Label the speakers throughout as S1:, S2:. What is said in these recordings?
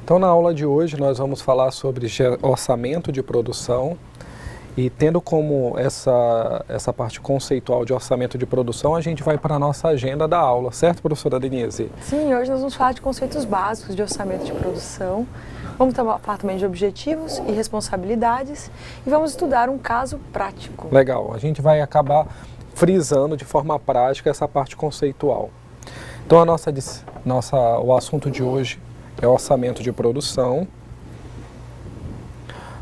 S1: Então, na aula de hoje, nós vamos falar sobre orçamento de produção e tendo como essa parte conceitual de orçamento de produção, a gente vai para a nossa agenda da aula, certo, professora Denise?
S2: Sim, hoje nós vamos falar de conceitos básicos de orçamento de produção, vamos falar também de objetivos e responsabilidades e vamos estudar um caso prático.
S1: Legal, a gente vai acabar frisando de forma prática essa parte conceitual. Então, o assunto de hoje é orçamento de produção.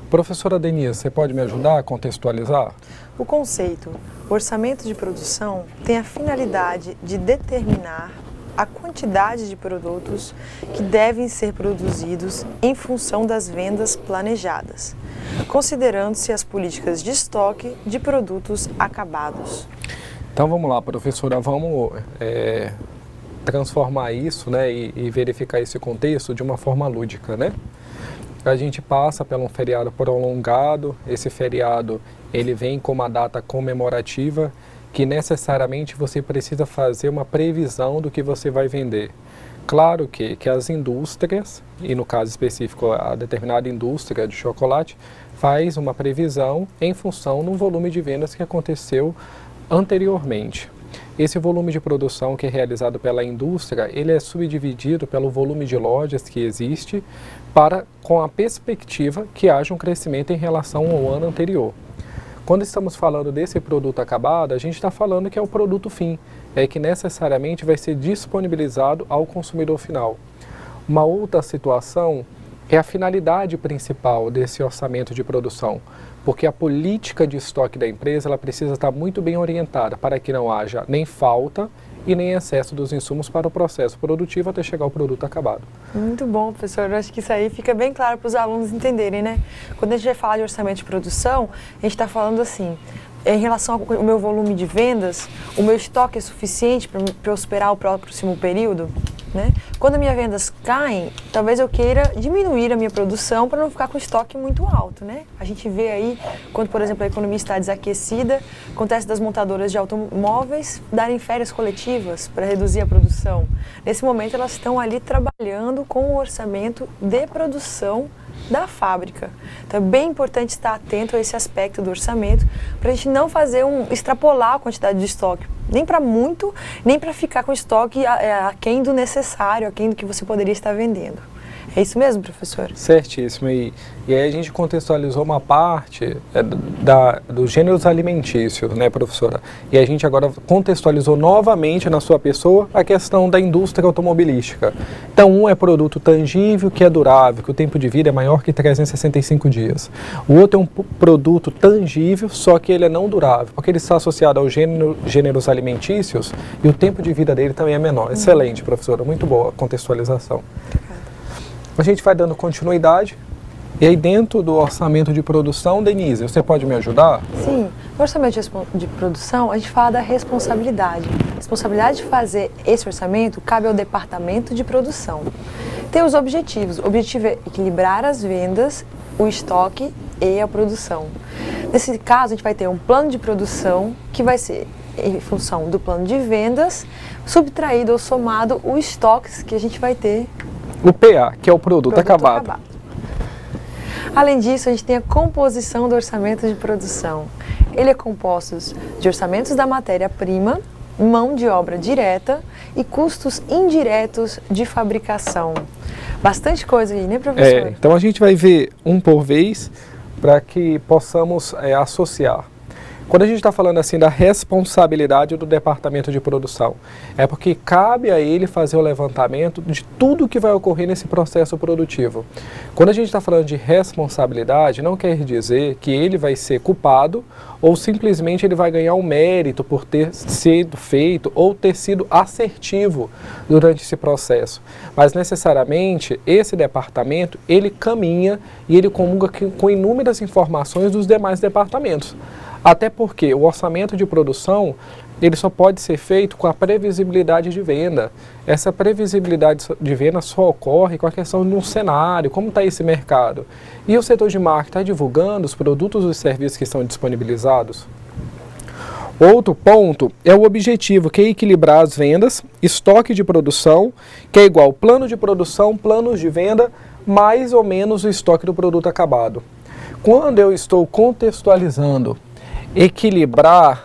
S1: Professora Denise, você pode me ajudar a contextualizar?
S2: O conceito orçamento de produção tem a finalidade de determinar a quantidade de produtos que devem ser produzidos em função das vendas planejadas, considerando-se as políticas de estoque de produtos acabados.
S1: Então vamos lá, professora, vamos transformar isso, né, e verificar esse contexto de uma forma lúdica, né? A gente passa por um feriado prolongado, esse feriado ele vem com uma data comemorativa que necessariamente você precisa fazer uma previsão do que você vai vender. Claro que as indústrias, e no caso específico a determinada indústria de chocolate, faz uma previsão em função do volume de vendas que aconteceu anteriormente. Esse volume de produção que é realizado pela indústria, ele é subdividido pelo volume de lojas que existe com a perspectiva que haja um crescimento em relação ao ano anterior. Quando estamos falando desse produto acabado, a gente está falando que é o produto fim, que necessariamente vai ser disponibilizado ao consumidor final. Uma outra situação é a finalidade principal desse orçamento de produção, porque a política de estoque da empresa ela precisa estar muito bem orientada para que não haja nem falta e nem excesso dos insumos para o processo produtivo até chegar ao produto acabado.
S2: Muito bom, professor. Eu acho que isso aí fica bem claro para os alunos entenderem, né? Quando a gente vai falar de orçamento de produção, a gente está falando assim, em relação ao meu volume de vendas, o meu estoque é suficiente para eu superar o próximo período? Né? Quando minhas vendas caem, talvez eu queira diminuir a minha produção para não ficar com o estoque muito alto, né? A gente vê aí, quando, por exemplo, a economia está desaquecida, acontece das montadoras de automóveis darem férias coletivas para reduzir a produção. Nesse momento, elas estão ali trabalhando com o orçamento de produção da fábrica. Então, é bem importante estar atento a esse aspecto do orçamento para a gente não fazer extrapolar a quantidade de estoque, nem para muito, nem para ficar com estoque aquém do necessário, aquém do que você poderia estar vendendo. É isso mesmo, professor?
S1: Certíssimo. E aí a gente contextualizou uma parte dos gêneros alimentícios, né, professora? E a gente agora contextualizou novamente na sua pessoa a questão da indústria automobilística. Então, um é produto tangível, que é durável, que o tempo de vida é maior que 365 dias. O outro é um produto tangível, só que ele é não durável, porque ele está associado aos gêneros alimentícios e o tempo de vida dele também é menor. Excelente, professora. Muito boa a contextualização. A gente vai dando continuidade, e aí dentro do orçamento de produção, Denise, você pode me ajudar?
S2: Sim, no orçamento de produção a gente fala da responsabilidade. A responsabilidade de fazer esse orçamento cabe ao departamento de produção. Tem os objetivos, o objetivo é equilibrar as vendas, o estoque e a produção. Nesse caso a gente vai ter um plano de produção que vai ser em função do plano de vendas, subtraído ou somado os estoques que a gente vai ter.
S1: O PA, que é o produto acabado.
S2: Além disso, a gente tem a composição do orçamento de produção. Ele é composto de orçamentos da matéria-prima, mão de obra direta e custos indiretos de fabricação. Bastante coisa aí, né, professor?
S1: Então a gente vai ver um por vez para que possamos associar. Quando a gente está falando assim da responsabilidade do departamento de produção, é porque cabe a ele fazer o levantamento de tudo que vai ocorrer nesse processo produtivo. Quando a gente está falando de responsabilidade, não quer dizer que ele vai ser culpado ou simplesmente ele vai ganhar um mérito por ter sido feito ou ter sido assertivo durante esse processo. Mas necessariamente esse departamento, ele caminha e ele comunga com inúmeras informações dos demais departamentos. Até porque o orçamento de produção, ele só pode ser feito com a previsibilidade de venda. Essa previsibilidade de venda só ocorre com a questão de um cenário, como está esse mercado. E o setor de marketing está divulgando os produtos e serviços que estão disponibilizados? Outro ponto é o objetivo, que é equilibrar as vendas, estoque de produção, que é igual plano de produção, planos de venda, mais ou menos o estoque do produto acabado. Quando eu estou contextualizando equilibrar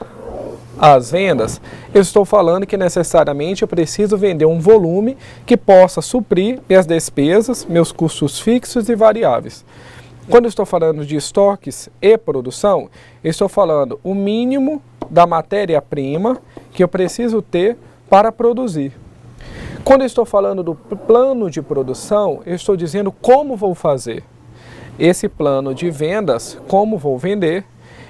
S1: as vendas, eu estou falando que necessariamente eu preciso vender um volume que possa suprir minhas despesas, meus custos fixos e variáveis. Quando eu estou falando de estoques e produção, eu estou falando o mínimo da matéria-prima que eu preciso ter para produzir. Quando eu estou falando do plano de produção, eu estou dizendo como vou fazer esse plano de vendas, como vou vender,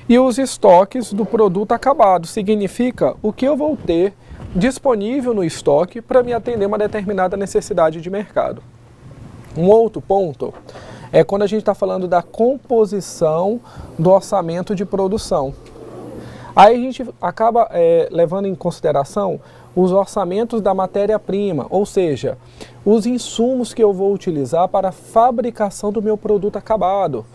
S1: e os estoques do produto acabado. Significa o que eu vou ter disponível no estoque para me atender uma determinada necessidade de mercado. Um outro ponto é quando a gente está falando da composição do orçamento de produção. Aí a gente acaba levando em consideração os orçamentos da matéria-prima, ou seja, os insumos que eu vou utilizar para a fabricação do meu produto acabado.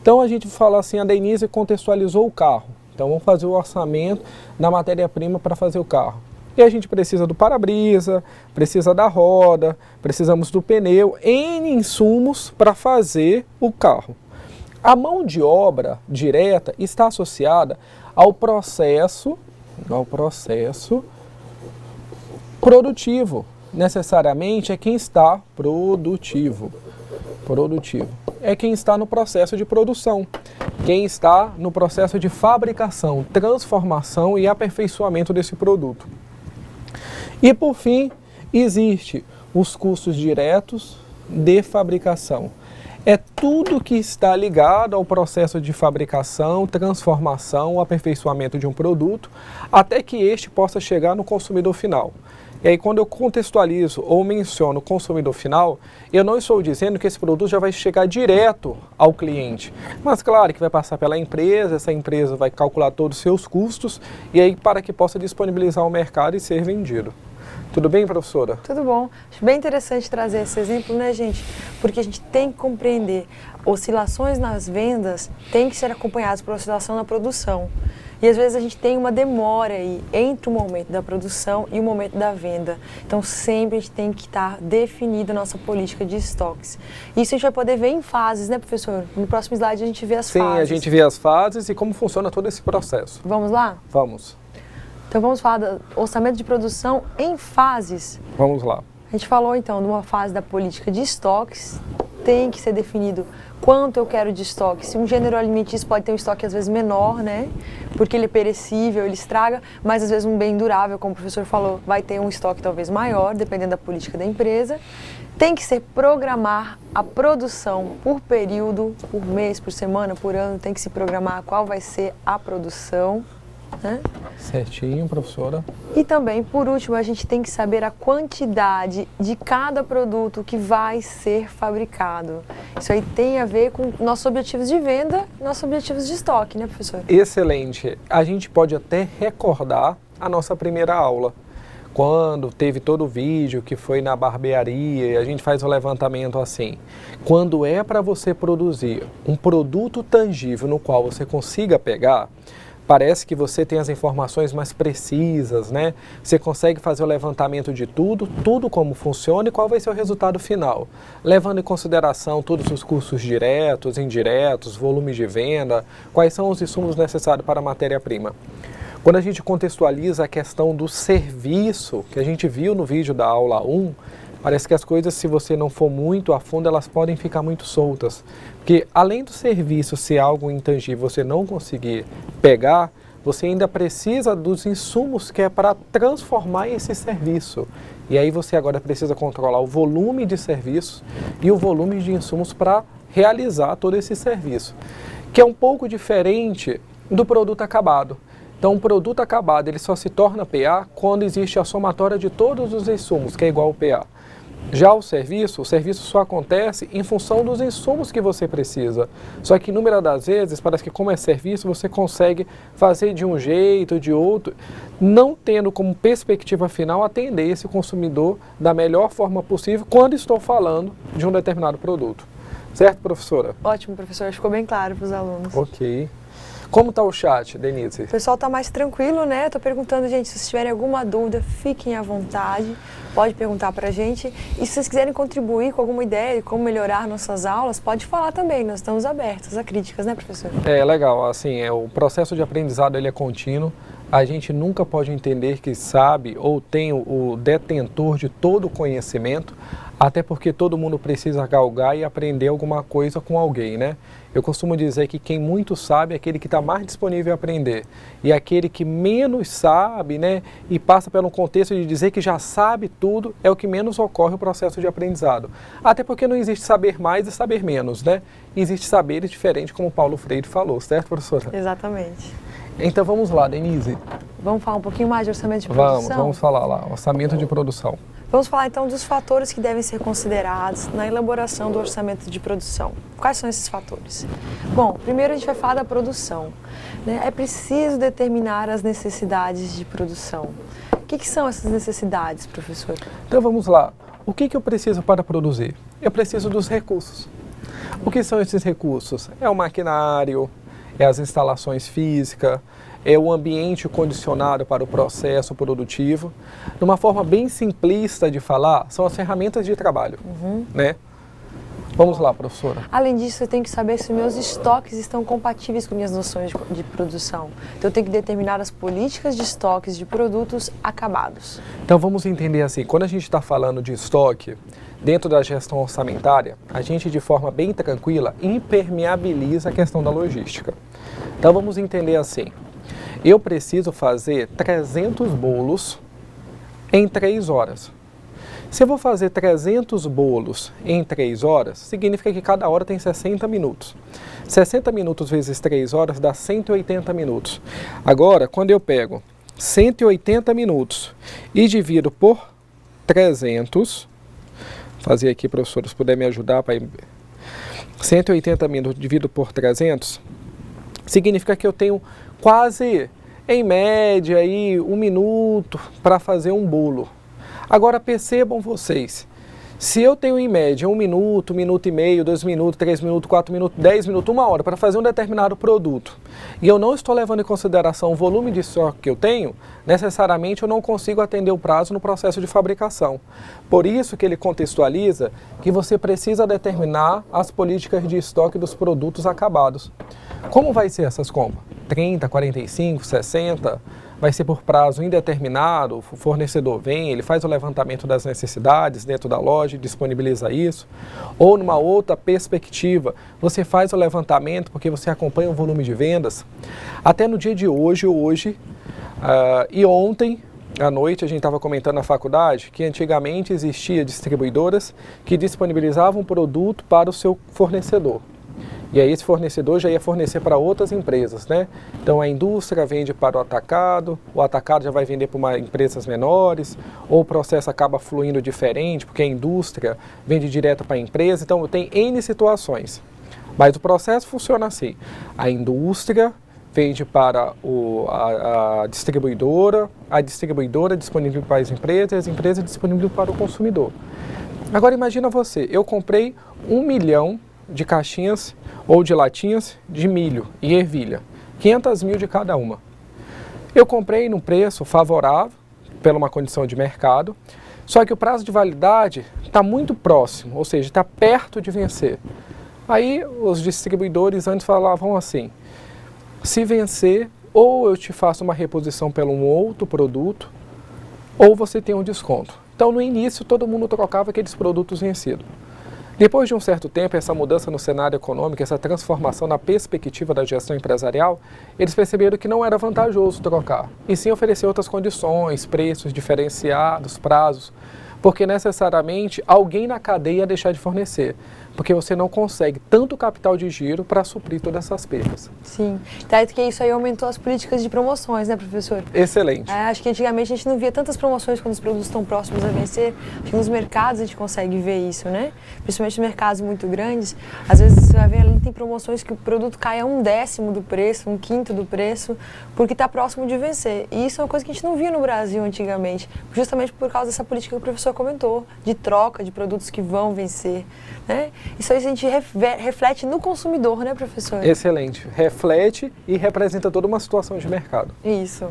S1: Então a gente fala assim, a Denise contextualizou o carro. Então vamos fazer o orçamento da matéria-prima para fazer o carro. E a gente precisa do para-brisa, precisa da roda, precisamos do pneu, N insumos para fazer o carro. A mão de obra direta está associada ao processo produtivo. Necessariamente é quem está produtivo. É quem está no processo de produção, quem está no processo de fabricação, transformação e aperfeiçoamento desse produto. E por fim, existe os custos diretos de fabricação. É tudo que está ligado ao processo de fabricação, transformação, aperfeiçoamento de um produto, até que este possa chegar no consumidor final. E aí quando eu contextualizo ou menciono o consumidor final, eu não estou dizendo que esse produto já vai chegar direto ao cliente. Mas claro que vai passar pela empresa, essa empresa vai calcular todos os seus custos, e aí para que possa disponibilizar ao mercado e ser vendido. Tudo bem, professora?
S2: Tudo bom. Acho bem interessante trazer esse exemplo, né, gente? Porque a gente tem que compreender, oscilações nas vendas têm que ser acompanhadas por oscilação na produção. E às vezes a gente tem uma demora aí entre o momento da produção e o momento da venda. Então sempre a gente tem que estar definida a nossa política de estoques. Isso a gente vai poder ver em fases, né, professor? No próximo slide a gente vê as fases.
S1: Sim, a gente vê as fases e como funciona todo esse processo.
S2: Vamos lá?
S1: Vamos.
S2: Então vamos falar do orçamento de produção em fases.
S1: Vamos lá.
S2: A gente falou então de uma fase da política de estoques, tem que ser definido quanto eu quero de estoque. Se um gênero alimentício pode ter um estoque às vezes menor, né? Porque ele é perecível, ele estraga, mas às vezes um bem durável, como o professor falou, vai ter um estoque talvez maior, dependendo da política da empresa. Tem que ser programar a produção por período, por mês, por semana, por ano, tem que se programar qual vai ser a produção. Né?
S1: Certinho, professora.
S2: E também, por último, a gente tem que saber a quantidade de cada produto que vai ser fabricado. Isso aí tem a ver com nossos objetivos de venda, nossos objetivos de estoque, né, professor?
S1: Excelente. A gente pode até recordar a nossa primeira aula, quando teve todo o vídeo que foi na barbearia, e a gente faz o levantamento assim. Quando é para você produzir um produto tangível no qual você consiga pegar, parece que você tem as informações mais precisas, né? Você consegue fazer o levantamento de tudo como funciona e qual vai ser o resultado final, levando em consideração todos os custos diretos, indiretos, volume de venda, quais são os insumos necessários para a matéria-prima. Quando a gente contextualiza a questão do serviço, que a gente viu no vídeo da aula 1, parece que as coisas, se você não for muito a fundo, elas podem ficar muito soltas. Porque além do serviço ser algo intangível, você não conseguir pegar, você ainda precisa dos insumos que é para transformar esse serviço. E aí você agora precisa controlar o volume de serviços e o volume de insumos para realizar todo esse serviço. Que é um pouco diferente do produto acabado. Então, o produto acabado ele só se torna PA quando existe a somatória de todos os insumos, que é igual ao PA. Já o serviço só acontece em função dos insumos que você precisa. Só que, inúmeras das vezes, parece que como é serviço, você consegue fazer de um jeito, de outro, não tendo como perspectiva final atender esse consumidor da melhor forma possível quando estou falando de um determinado produto. Certo, professora?
S2: Ótimo, professor. Ficou bem claro para os alunos.
S1: Ok. Como está o chat, Denise?
S2: O pessoal está mais tranquilo, né? Estou perguntando, gente, se vocês tiverem alguma dúvida, fiquem à vontade, pode perguntar para a gente. E se vocês quiserem contribuir com alguma ideia de como melhorar nossas aulas, pode falar também, nós estamos abertos a críticas, né, professor?
S1: É legal, assim, o processo de aprendizado ele é contínuo. A gente nunca pode entender que sabe ou tem o detentor de todo o conhecimento, até porque todo mundo precisa galgar e aprender alguma coisa com alguém, né? Eu costumo dizer que quem muito sabe é aquele que está mais disponível a aprender. E aquele que menos sabe, né, e passa pelo contexto de dizer que já sabe tudo, é o que menos ocorre o processo de aprendizado. Até porque não existe saber mais e saber menos, né? Existe saberes diferentes, como o Paulo Freire falou, certo, professora?
S2: Exatamente.
S1: Então vamos lá, Denise.
S2: Vamos falar um pouquinho mais de orçamento de produção?
S1: Vamos falar lá, orçamento de produção.
S2: Vamos falar então dos fatores que devem ser considerados na elaboração do orçamento de produção. Quais são esses fatores? Bom, primeiro a gente vai falar da produção, né? É preciso determinar as necessidades de produção. O que são essas necessidades, professor?
S1: Então vamos lá. O que eu preciso para produzir? Eu preciso dos recursos. O que são esses recursos? É o maquinário, é as instalações físicas, é o ambiente condicionado para o processo produtivo. De uma forma bem simplista de falar, são as ferramentas de trabalho, né? Vamos lá, professora.
S2: Além disso, eu tenho que saber se meus estoques estão compatíveis com minhas noções de produção. Então, eu tenho que determinar as políticas de estoques de produtos acabados.
S1: Então, vamos entender assim, quando a gente está falando de estoque, dentro da gestão orçamentária, a gente, de forma bem tranquila, impermeabiliza a questão da logística. Então, vamos entender assim. Eu preciso fazer 300 bolos em 3 horas. Se eu vou fazer 300 bolos em 3 horas, significa que cada hora tem 60 minutos. 60 minutos vezes 3 horas dá 180 minutos. Agora, quando eu pego 180 minutos e divido por 300, fazer aqui, professor, se puder me ajudar para 180 minutos dividido por 300, significa que eu tenho quase, em média, aí, 1 minuto para fazer um bolo. Agora percebam vocês, se eu tenho em média 1 minuto, 1 minuto e meio, 2 minutos, 3 minutos, 4 minutos, 10 minutos, 1 hora para fazer um determinado produto, e eu não estou levando em consideração o volume de estoque que eu tenho, necessariamente eu não consigo atender o prazo no processo de fabricação. Por isso que ele contextualiza que você precisa determinar as políticas de estoque dos produtos acabados. Como vai ser essas compras? 30, 45, 60? Vai ser por prazo indeterminado, o fornecedor vem, ele faz o levantamento das necessidades dentro da loja e disponibiliza isso. Ou numa outra perspectiva, você faz o levantamento porque você acompanha o volume de vendas. Até no dia de hoje e ontem à noite a gente estava comentando na faculdade que antigamente existia distribuidoras que disponibilizavam produto para o seu fornecedor. E aí esse fornecedor já ia fornecer para outras empresas, né? Então a indústria vende para o atacado já vai vender para empresas menores, ou o processo acaba fluindo diferente, porque a indústria vende direto para a empresa. Então tem N situações. Mas o processo funciona assim. A indústria vende para a distribuidora disponibiliza para as empresas disponibilizam para o consumidor. Agora imagina você, eu comprei 1 milhão de caixinhas ou de latinhas de milho e ervilha, 500 mil de cada uma. Eu comprei num preço favorável, pela uma condição de mercado, só que o prazo de validade está muito próximo, ou seja, está perto de vencer. Aí os distribuidores antes falavam assim, se vencer, ou eu te faço uma reposição pelo um outro produto, ou você tem um desconto. Então no início todo mundo trocava aqueles produtos vencidos. Depois de um certo tempo, essa mudança no cenário econômico, essa transformação na perspectiva da gestão empresarial, eles perceberam que não era vantajoso trocar, e sim oferecer outras condições, preços diferenciados, prazos, porque necessariamente alguém na cadeia ia deixar de fornecer, porque você não consegue tanto capital de giro para suprir todas essas perdas.
S2: Sim, tá, que isso aí aumentou as políticas de promoções, né, professor?
S1: Excelente.
S2: Acho que antigamente a gente não via tantas promoções quando os produtos estão próximos a vencer. Acho que nos mercados a gente consegue ver isso, né? Principalmente nos mercados muito grandes, às vezes você vai ver ali tem promoções que o produto cai a 1/10 do preço, 1/5 do preço, porque está próximo de vencer. E isso é uma coisa que a gente não via no Brasil antigamente, justamente por causa dessa política que o professor comentou, de troca de produtos que vão vencer, né? Isso aí a gente reflete no consumidor, né, professor?
S1: Excelente. Reflete e representa toda uma situação de mercado.
S2: Isso.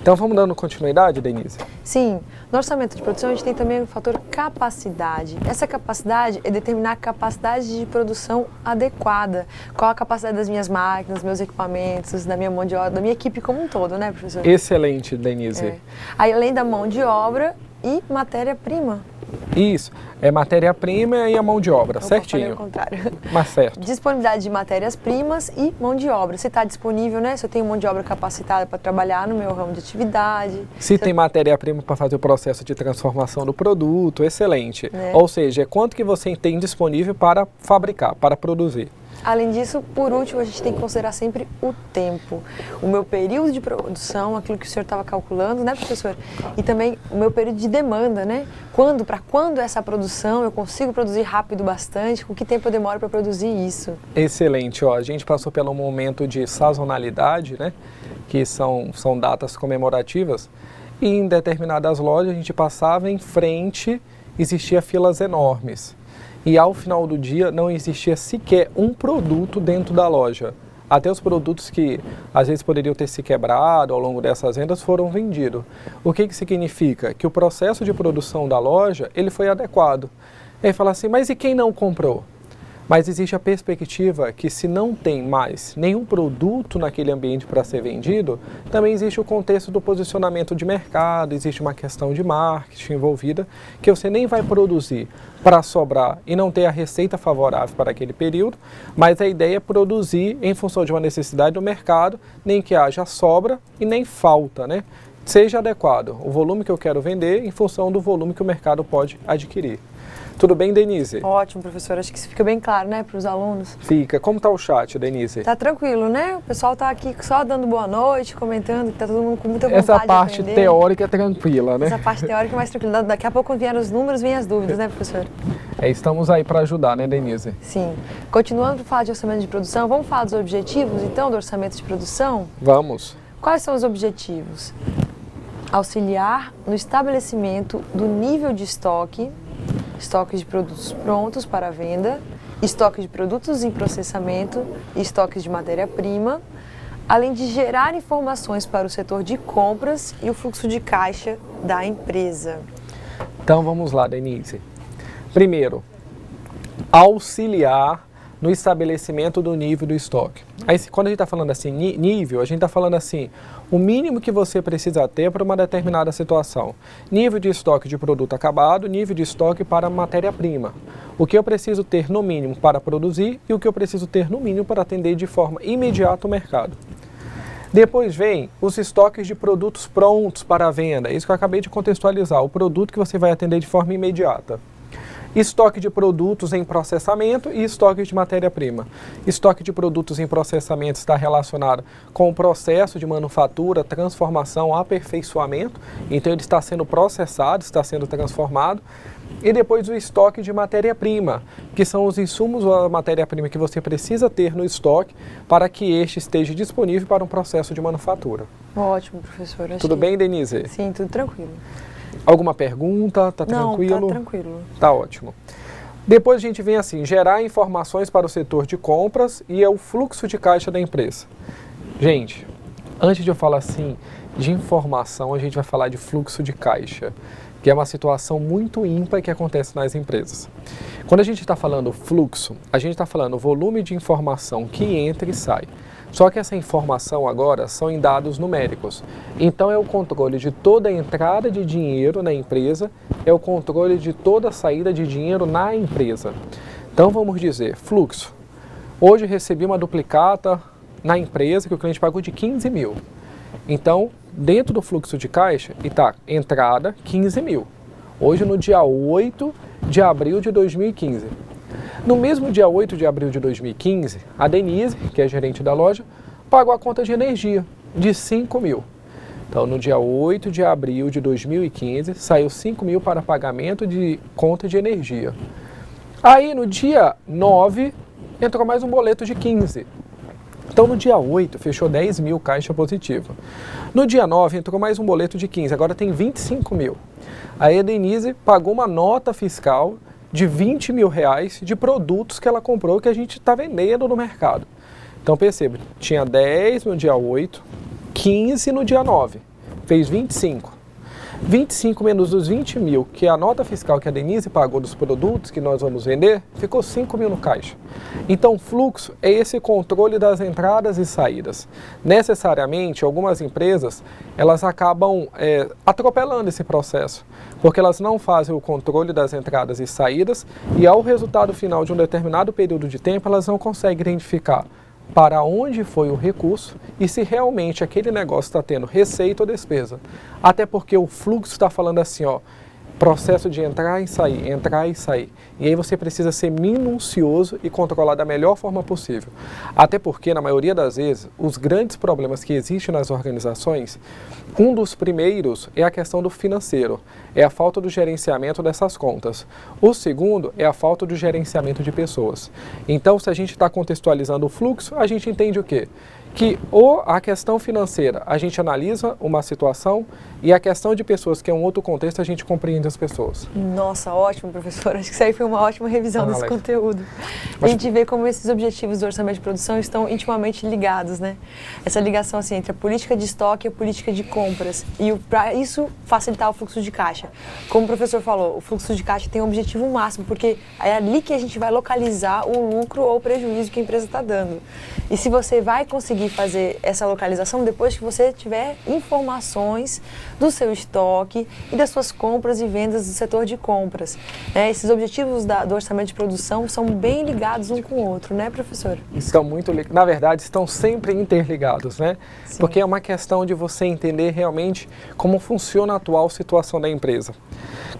S1: Então vamos dando continuidade, Denise?
S2: Sim. No orçamento de produção a gente tem também o fator capacidade. Essa capacidade é determinar a capacidade de produção adequada. Qual a capacidade das minhas máquinas, dos meus equipamentos, da minha mão de obra, da minha equipe como um todo, né, professor?
S1: Excelente, Denise.
S2: Aí, além da mão de obra e matéria-prima.
S1: Isso, é matéria-prima e a mão de obra, certinho.
S2: Eu falei o contrário.
S1: Mas certo.
S2: Disponibilidade de matérias-primas e mão de obra. Se está disponível, né? Se eu tenho mão de obra capacitada para trabalhar no meu ramo de atividade.
S1: Se tem matéria-prima para fazer o processo de transformação do produto, excelente. Ou seja, é quanto que você tem disponível para fabricar, para produzir.
S2: Além disso, por último, a gente tem que considerar sempre o tempo. O meu período de produção, aquilo que o senhor estava calculando, né, professor? E também o meu período de demanda, né? Para quando essa produção eu consigo produzir rápido bastante? Com que tempo eu demoro para produzir isso?
S1: Excelente. Ó, a gente passou pelo momento de sazonalidade, né? Que são datas comemorativas. E em determinadas lojas a gente passava em frente, existia filas enormes. E ao final do dia não existia sequer um produto dentro da loja. Até os produtos que às vezes poderiam ter se quebrado ao longo dessas vendas foram vendidos. O que significa? Que o processo de produção da loja ele foi adequado. Aí fala assim, mas e quem não comprou? Mas existe a perspectiva que se não tem mais nenhum produto naquele ambiente para ser vendido, também existe o contexto do posicionamento de mercado, existe uma questão de marketing envolvida, que você nem vai produzir para sobrar e não ter a receita favorável para aquele período, mas a ideia é produzir em função de uma necessidade do mercado, nem que haja sobra e nem falta, né? Seja adequado o volume que eu quero vender em função do volume que o mercado pode adquirir. Tudo bem, Denise?
S2: Ótimo, professor. Acho que isso fica bem claro, né, para os alunos.
S1: Fica. Como está o chat, Denise?
S2: Tá tranquilo, né? O pessoal está aqui só dando boa noite, comentando que está todo mundo com muita vontade
S1: Essa parte
S2: de aprender.
S1: teórica é tranquila, né?
S2: Essa parte teórica é mais tranquila. Daqui a pouco, quando vierem os números, vêm as dúvidas, né, professor?
S1: Estamos aí para ajudar, né, Denise?
S2: Sim. Continuando para falar de orçamento de produção, vamos falar dos objetivos, então, do orçamento de produção?
S1: Vamos.
S2: Quais são os objetivos? Auxiliar no estabelecimento do nível de estoque de produtos prontos para venda, estoque de produtos em processamento e estoques de matéria-prima, além de gerar informações para o setor de compras e o fluxo de caixa da empresa.
S1: Então vamos lá, Denise. Primeiro, auxiliar no estabelecimento do nível do estoque. Aí, quando a gente está falando assim, nível, a gente está falando assim, o mínimo que você precisa ter para uma determinada situação. Nível de estoque de produto acabado, nível de estoque para matéria-prima. O que eu preciso ter no mínimo para produzir e o que eu preciso ter no mínimo para atender de forma imediata o mercado. Depois vem os estoques de produtos prontos para a venda, isso que eu acabei de contextualizar, o produto que você vai atender de forma imediata. Estoque de produtos em processamento e estoque de matéria-prima. Estoque de produtos em processamento está relacionado com o processo de manufatura, transformação, aperfeiçoamento. Então ele está sendo processado, está sendo transformado. E depois o estoque de matéria-prima, que são os insumos ou a matéria-prima que você precisa ter no estoque para que este esteja disponível para um processo de manufatura.
S2: Ótimo, professor.
S1: Tudo bem, Denise?
S2: Sim, tudo tranquilo.
S1: Alguma pergunta? Tá tranquilo?
S2: Não, tá tranquilo.
S1: Tá ótimo. Depois a gente vem assim, gerar informações para o setor de compras e é o fluxo de caixa da empresa. Gente, antes de eu falar assim de informação, a gente vai falar de fluxo de caixa, que é uma situação muito ímpar que acontece nas empresas. Quando a gente está falando fluxo, a gente está falando o volume de informação que entra e sai. Só que essa informação agora são em dados numéricos. Então é o controle de toda a entrada de dinheiro na empresa, é o controle de toda a saída de dinheiro na empresa. Então vamos dizer, fluxo. Hoje recebi uma duplicata na empresa que o cliente pagou de 15 mil. Então, dentro do fluxo de caixa, está entrada 15 mil. Hoje no dia 8 de abril de 2015. No mesmo dia 8 de abril de 2015, a Denise, que é gerente da loja, pagou a conta de energia de 5 mil. Então, no dia 8 de abril de 2015, saiu 5 mil para pagamento de conta de energia. Aí, no dia 9, entrou mais um boleto de 15. Então, no dia 8, fechou 10 mil caixa positiva. No dia 9, entrou mais um boleto de 15, agora tem 25 mil. Aí a Denise pagou uma nota fiscal de R$20 mil de produtos que ela comprou que a gente está vendendo no mercado. Então perceba, tinha 10 no dia 8, 15 no dia 9, fez 25. 25 menos os 20 mil, que é a nota fiscal que a Denise pagou dos produtos que nós vamos vender, ficou 5 mil no caixa. Então, fluxo é esse controle das entradas e saídas. Necessariamente, algumas empresas, elas acabam atropelando esse processo, porque elas não fazem o controle das entradas e saídas e ao resultado final de um determinado período de tempo, elas não conseguem identificar para onde foi o recurso e se realmente aquele negócio está tendo receita ou despesa. Até porque o fluxo está falando assim, ó, processo de entrar e sair, entrar e sair. E aí você precisa ser minucioso e controlar da melhor forma possível. Até porque, na maioria das vezes, os grandes problemas que existem nas organizações, um dos primeiros é a questão do financeiro, é a falta do gerenciamento dessas contas. O segundo é a falta do gerenciamento de pessoas. Então, se a gente está contextualizando o fluxo, a gente entende o quê? Que a questão financeira, a gente analisa uma situação e a questão de pessoas, que é um outro contexto, a gente compreende as pessoas.
S2: Nossa, ótimo, professor. Acho que isso aí foi uma ótima revisão desse conteúdo. A gente vê como esses objetivos do orçamento de produção estão intimamente ligados, né? Essa ligação assim, entre a política de estoque e a política de compras. E para isso facilitar o fluxo de caixa. Como o professor falou, o fluxo de caixa tem um objetivo máximo, porque é ali que a gente vai localizar o lucro ou o prejuízo que a empresa está dando. E se você vai conseguir fazer essa localização depois que você tiver informações do seu estoque e das suas compras e vendas do setor de compras. Esses objetivos do orçamento de produção são bem ligados um com o outro, né, professor?
S1: Estão muito, na verdade, estão sempre interligados, né? Sim. Porque é uma questão de você entender realmente como funciona a atual situação da empresa.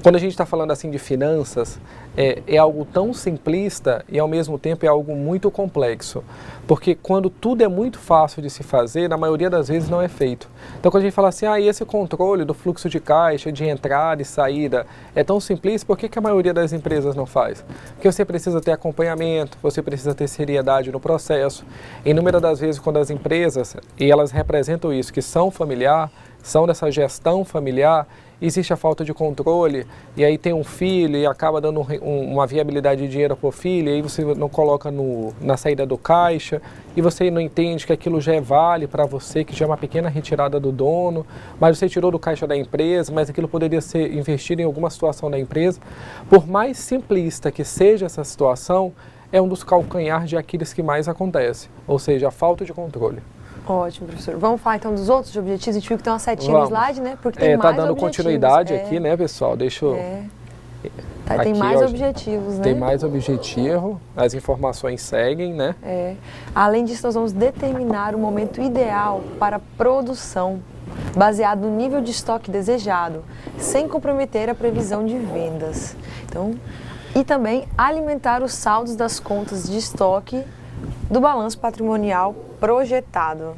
S1: Quando a gente está falando assim de finanças, é algo tão simplista e ao mesmo tempo é algo muito complexo. Porque quando tudo é muito fácil de se fazer, na maioria das vezes não é feito. Então quando a gente fala assim, e esse controle do fluxo de caixa, de entrada e saída, é tão simples, por que a maioria das empresas não faz? Porque você precisa ter acompanhamento, você precisa ter seriedade no processo. Inúmeras das vezes quando as empresas, e elas representam isso, que são familiar, são dessa gestão familiar, existe a falta de controle, e aí tem um filho e acaba dando uma viabilidade de dinheiro para o filho, e aí você não coloca na saída do caixa, e você não entende que aquilo já vale para você, que já é uma pequena retirada do dono, mas você tirou do caixa da empresa, mas aquilo poderia ser investido em alguma situação da empresa. Por mais simplista que seja essa situação, é um dos calcanhares de Aquiles que mais acontece, ou seja, a falta de controle.
S2: Ótimo, professor. Vamos falar então dos outros objetivos. A gente viu que tem uma setinha no slide, né? Porque tem mais
S1: tá dando continuidade aqui, né, pessoal? Deixa eu...
S2: Tem
S1: aqui,
S2: mais objetivos, né?
S1: Tem mais objetivo, as informações seguem, né?
S2: Além disso, nós vamos determinar o momento ideal para a produção, baseado no nível de estoque desejado, sem comprometer a previsão de vendas. Então, e também alimentar os saldos das contas de estoque do balanço patrimonial projetado.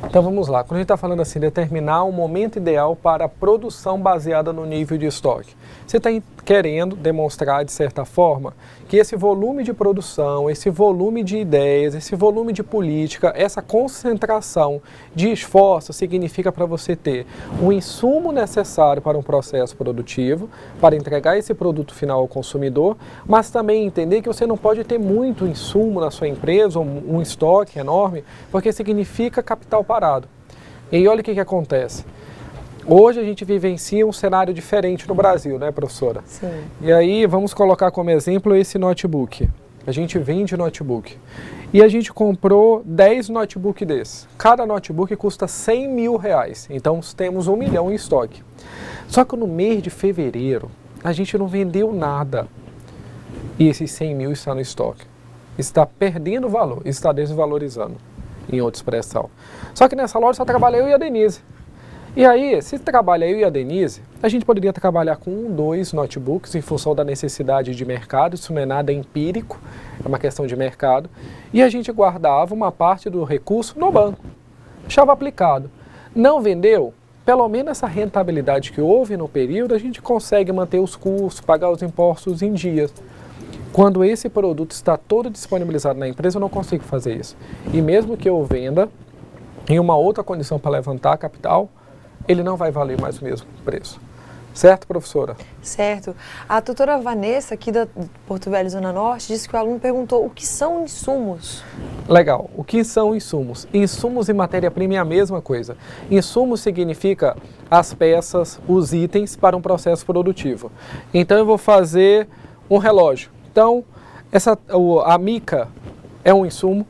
S1: Então vamos lá, quando a gente está falando assim, determinar um momento ideal para a produção baseada no nível de estoque. Você está querendo demonstrar, de certa forma, que esse volume de produção, esse volume de ideias, esse volume de política, essa concentração de esforço significa para você ter o insumo necessário para um processo produtivo, para entregar esse produto final ao consumidor, mas também entender que você não pode ter muito insumo na sua empresa, um estoque enorme, porque significa capital parado. E aí olha o que acontece. Hoje a gente vivencia um cenário diferente no Brasil, né, professora?
S2: Sim.
S1: E aí vamos colocar como exemplo esse notebook. A gente vende notebook. E a gente comprou 10 notebooks desses. Cada notebook custa R$100 mil. Então temos 1 milhão em estoque. Só que no mês de fevereiro a gente não vendeu nada. E esses 100 mil está no estoque. Está perdendo valor, está desvalorizando, em outra expressão. Só que nessa loja só trabalha eu e a Denise. E aí, se trabalha eu e a Denise, a gente poderia trabalhar com 1, 2 notebooks em função da necessidade de mercado, isso não é nada empírico, é uma questão de mercado, e a gente guardava uma parte do recurso no banco, deixava aplicado. Não vendeu? Pelo menos essa rentabilidade que houve no período, a gente consegue manter os custos, pagar os impostos em dias. Quando esse produto está todo disponibilizado na empresa, eu não consigo fazer isso. E mesmo que eu venda em uma outra condição para levantar capital, ele não vai valer mais o mesmo preço. Certo, professora?
S2: Certo. A tutora Vanessa, aqui da Porto Velho, Zona Norte, disse que o aluno perguntou o que são insumos.
S1: Legal. O que são insumos? Insumos e matéria-prima é a mesma coisa. Insumos significa as peças, os itens para um processo produtivo. Então, eu vou fazer um relógio. Então, a mica é um insumo,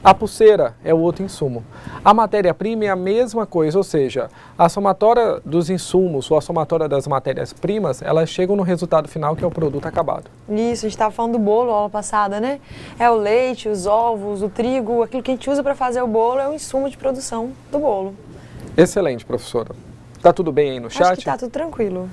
S1: a pulseira é o outro insumo. A matéria-prima é a mesma coisa, ou seja, a somatória dos insumos ou a somatória das matérias-primas, elas chegam no resultado final, que é o produto acabado.
S2: Isso, a gente estava falando do bolo aula passada, né? É o leite, os ovos, o trigo, aquilo que a gente usa para fazer o bolo é o insumo de produção do bolo.
S1: Excelente, professora. Tá tudo bem aí no chat?
S2: Acho que tá tudo tranquilo.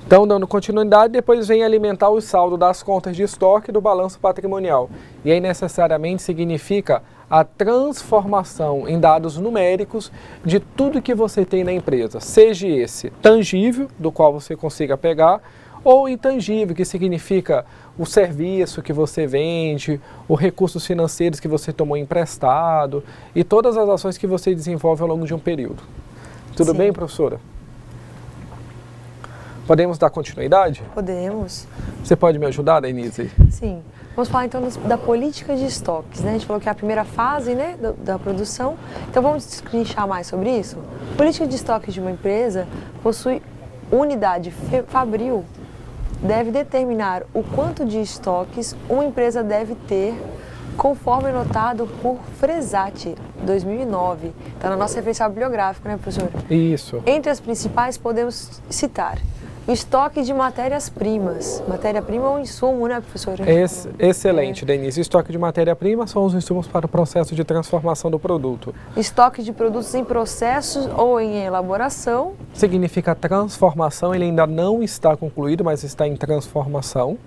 S1: Então, dando continuidade, depois vem alimentar o saldo das contas de estoque do balanço patrimonial. E aí, necessariamente, significa a transformação em dados numéricos de tudo que você tem na empresa. Seja esse tangível, do qual você consiga pegar, ou intangível, que significa o serviço que você vende, os recursos financeiros que você tomou emprestado e todas as ações que você desenvolve ao longo de um período. Tudo
S2: Sim.
S1: bem, professora? Podemos dar continuidade?
S2: Podemos.
S1: Você pode me ajudar, Denise?
S2: Sim. Vamos falar então da política de estoques, né? A gente falou que é a primeira fase, né, da produção. Então vamos destrinchar mais sobre isso? A política de estoques de uma empresa possui unidade fabril, deve determinar o quanto de estoques uma empresa deve ter, conforme notado por Fresati, 2009. Está na nossa referência bibliográfica, né, professor?
S1: Isso.
S2: Entre as principais podemos citar o estoque de matérias-primas. Matéria-prima é um insumo, né, professora?
S1: Excelente, Denise. Estoque de matéria-prima são os insumos para o processo de transformação do produto.
S2: Estoque de produtos em processo ou em elaboração.
S1: Significa transformação, ele ainda não está concluído, mas está em transformação.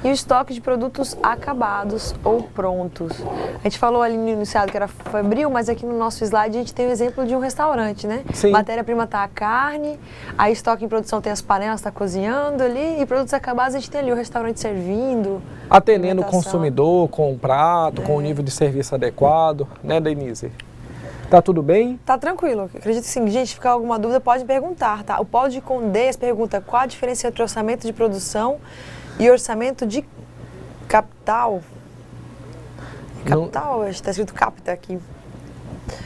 S2: E o estoque de produtos acabados ou prontos. A gente falou ali no enunciado que era fabril, mas aqui no nosso slide a gente tem o exemplo de um restaurante, né?
S1: Sim.
S2: Matéria-prima está a carne, aí estoque em produção tem as panelas, está cozinhando ali, e produtos acabados a gente tem ali o restaurante servindo.
S1: Atendendo o consumidor com o prato, com o nível de serviço adequado, né, Denise? Tá tudo bem?
S2: Tá tranquilo. Acredito que sim. Gente, se ficar alguma dúvida, pode perguntar, tá? O Paulo de Condeias pergunta qual a diferença entre orçamento de produção e orçamento de capital. Capital, está escrito capta aqui.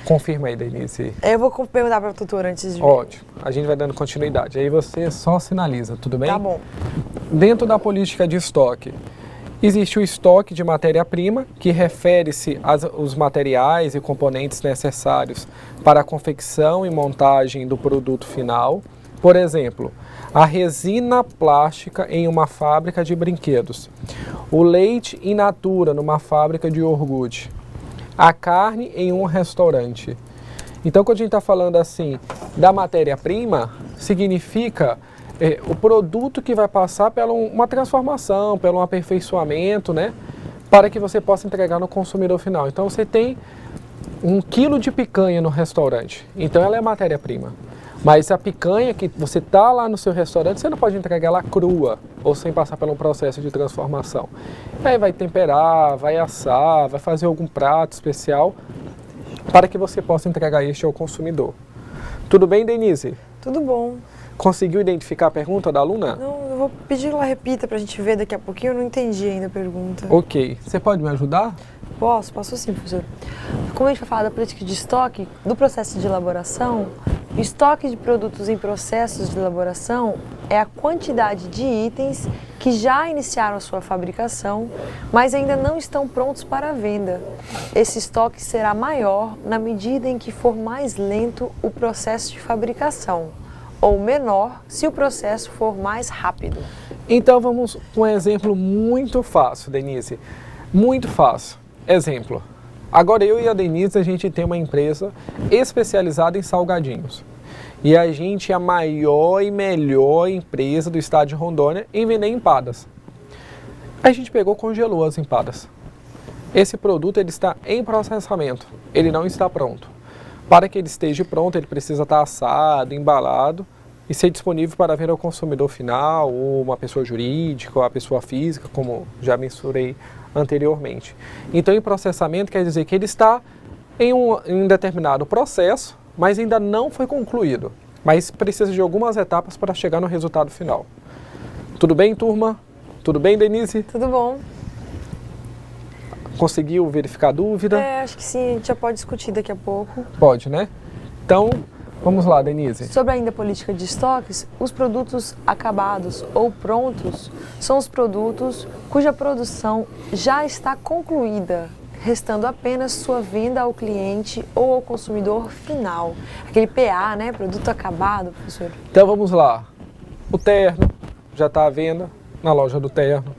S1: Confirma aí, Denise.
S2: Eu vou perguntar para a tutora antes de...
S1: Ótimo. A gente vai dando continuidade. Aí você só sinaliza, tudo bem?
S2: Tá bom.
S1: Dentro da política de estoque, existe o estoque de matéria-prima, que refere-se aos materiais e componentes necessários para a confecção e montagem do produto final. Por exemplo, a resina plástica em uma fábrica de brinquedos, o leite in natura numa fábrica de iogurte, a carne em um restaurante. Então, quando a gente está falando assim da matéria-prima, significa o produto que vai passar por uma transformação, pelo aperfeiçoamento, né, para que você possa entregar no consumidor final. Então, você tem 1 quilo de picanha no restaurante, então ela é matéria-prima. Mas a picanha que você está lá no seu restaurante, você não pode entregar ela crua ou sem passar por um processo de transformação. Aí vai temperar, vai assar, vai fazer algum prato especial para que você possa entregar este ao consumidor. Tudo bem, Denise?
S2: Tudo bom.
S1: Conseguiu identificar a pergunta da aluna?
S2: Não, eu vou pedir que ela repita para a gente ver daqui a pouquinho. Eu não entendi ainda a pergunta.
S1: Ok. Você pode me ajudar?
S2: Posso sim, professor. Como a gente vai falar da política de estoque, do processo de elaboração, o estoque de produtos em processos de elaboração é a quantidade de itens que já iniciaram a sua fabricação, mas ainda não estão prontos para a venda. Esse estoque será maior na medida em que for mais lento o processo de fabricação, ou menor se o processo for mais rápido.
S1: Então vamos com um exemplo muito fácil, Denise. Muito fácil. Exemplo. Agora eu e a Denise, a gente tem uma empresa especializada em salgadinhos. E a gente é a maior e melhor empresa do estado de Rondônia em vender empadas. A gente pegou e congelou as empadas. Esse produto ele está em processamento, ele não está pronto. Para que ele esteja pronto, ele precisa estar assado, embalado e ser disponível para venda ao consumidor final, ou uma pessoa jurídica, ou a pessoa física, como já mensurei anteriormente. Então, em processamento quer dizer que ele está em um determinado processo, mas ainda não foi concluído. mas precisa de algumas etapas para chegar no resultado final. Tudo bem, turma? Tudo bem, Denise?
S2: Tudo bom.
S1: Conseguiu verificar a dúvida?
S2: Acho que sim, a gente já pode discutir daqui a pouco.
S1: Pode, né? Então, vamos lá, Denise.
S2: Sobre ainda a política de estoques, os produtos acabados ou prontos são os produtos cuja produção já está concluída, restando apenas sua venda ao cliente ou ao consumidor final. Aquele PA, né? Produto acabado, professor.
S1: Então, vamos lá. O terno já está à venda na loja do terno.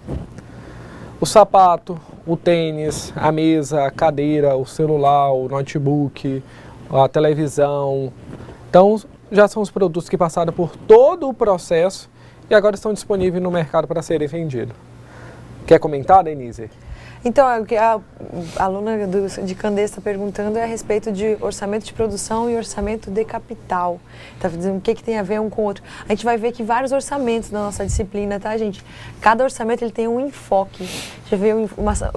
S1: O sapato, o tênis, a mesa, a cadeira, o celular, o notebook, a televisão. Então, já são os produtos que passaram por todo o processo e agora estão disponíveis no mercado para serem vendidos. Quer comentar, Denise?
S2: Então, o que a aluna de Candês está perguntando é a respeito de orçamento de produção e orçamento de capital. Está dizendo o que tem a ver um com o outro. A gente vai ver que vários orçamentos na nossa disciplina, tá, gente? Cada orçamento ele tem um enfoque. Já vê um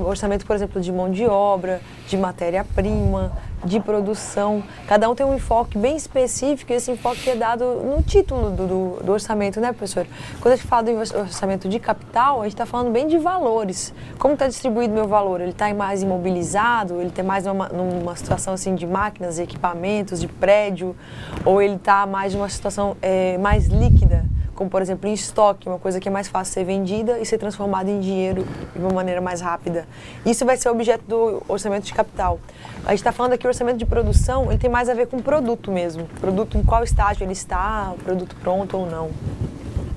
S2: orçamento, por exemplo, de mão de obra, de matéria-prima, de produção. Cada um tem um enfoque bem específico e esse enfoque é dado no título do orçamento, né, professor? Quando a gente fala do orçamento de capital, a gente está falando bem de valores. Como está distribuído o meu valor? Ele está mais imobilizado? Ele está mais numa situação assim de máquinas, equipamentos, de prédio? Ou ele está mais numa situação mais líquida? Como, por exemplo, em estoque, uma coisa que é mais fácil ser vendida e ser transformada em dinheiro de uma maneira mais rápida. Isso vai ser o objeto do orçamento de capital. A gente está falando aqui, o orçamento de produção, ele tem mais a ver com o produto mesmo. Produto, em qual estágio ele está, o produto pronto ou não.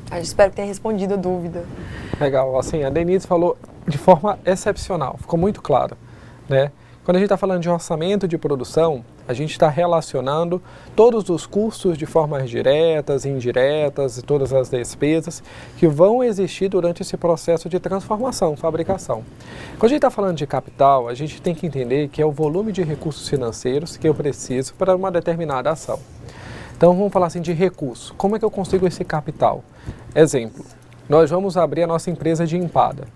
S2: A gente espera que tenha respondido a dúvida.
S1: Legal, assim, a Denise falou de forma excepcional, ficou muito claro, né? Quando a gente está falando de orçamento de produção, a gente está relacionando todos os custos de formas diretas, indiretas e todas as despesas que vão existir durante esse processo de transformação, fabricação. Quando a gente está falando de capital, a gente tem que entender que é o volume de recursos financeiros que eu preciso para uma determinada ação. Então vamos falar assim de recurso. Como é que eu consigo esse capital? Exemplo, nós vamos abrir a nossa empresa de empada.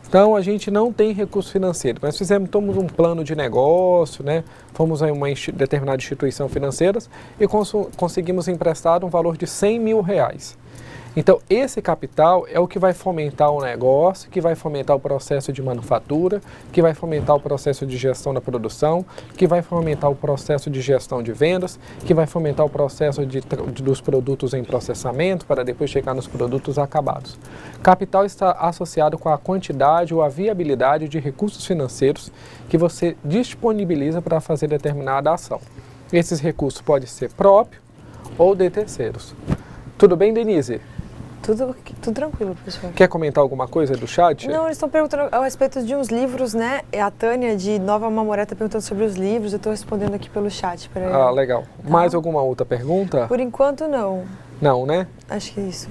S1: Então, a gente não tem recurso financeiro, mas tomamos um plano de negócio, né? Fomos a uma determinada instituição financeira e conseguimos emprestar um valor de R$100 mil. Então, esse capital é o que vai fomentar o negócio, que vai fomentar o processo de manufatura, que vai fomentar o processo de gestão da produção, que vai fomentar o processo de gestão de vendas, que vai fomentar o processo dos produtos em processamento para depois chegar nos produtos acabados. Capital está associado com a quantidade ou a viabilidade de recursos financeiros que você disponibiliza para fazer determinada ação. Esses recursos podem ser próprios ou de terceiros. Tudo bem, Denise?
S2: Tudo tranquilo, professor.
S1: Quer comentar alguma coisa do chat?
S2: Não, eles estão perguntando a respeito de uns livros, né? A Tânia de Nova Mamoré está perguntando sobre os livros, eu estou respondendo aqui pelo chat.
S1: Ah, legal. Tá. Mais alguma outra pergunta?
S2: Por enquanto, não.
S1: Não, né?
S2: Acho que é isso.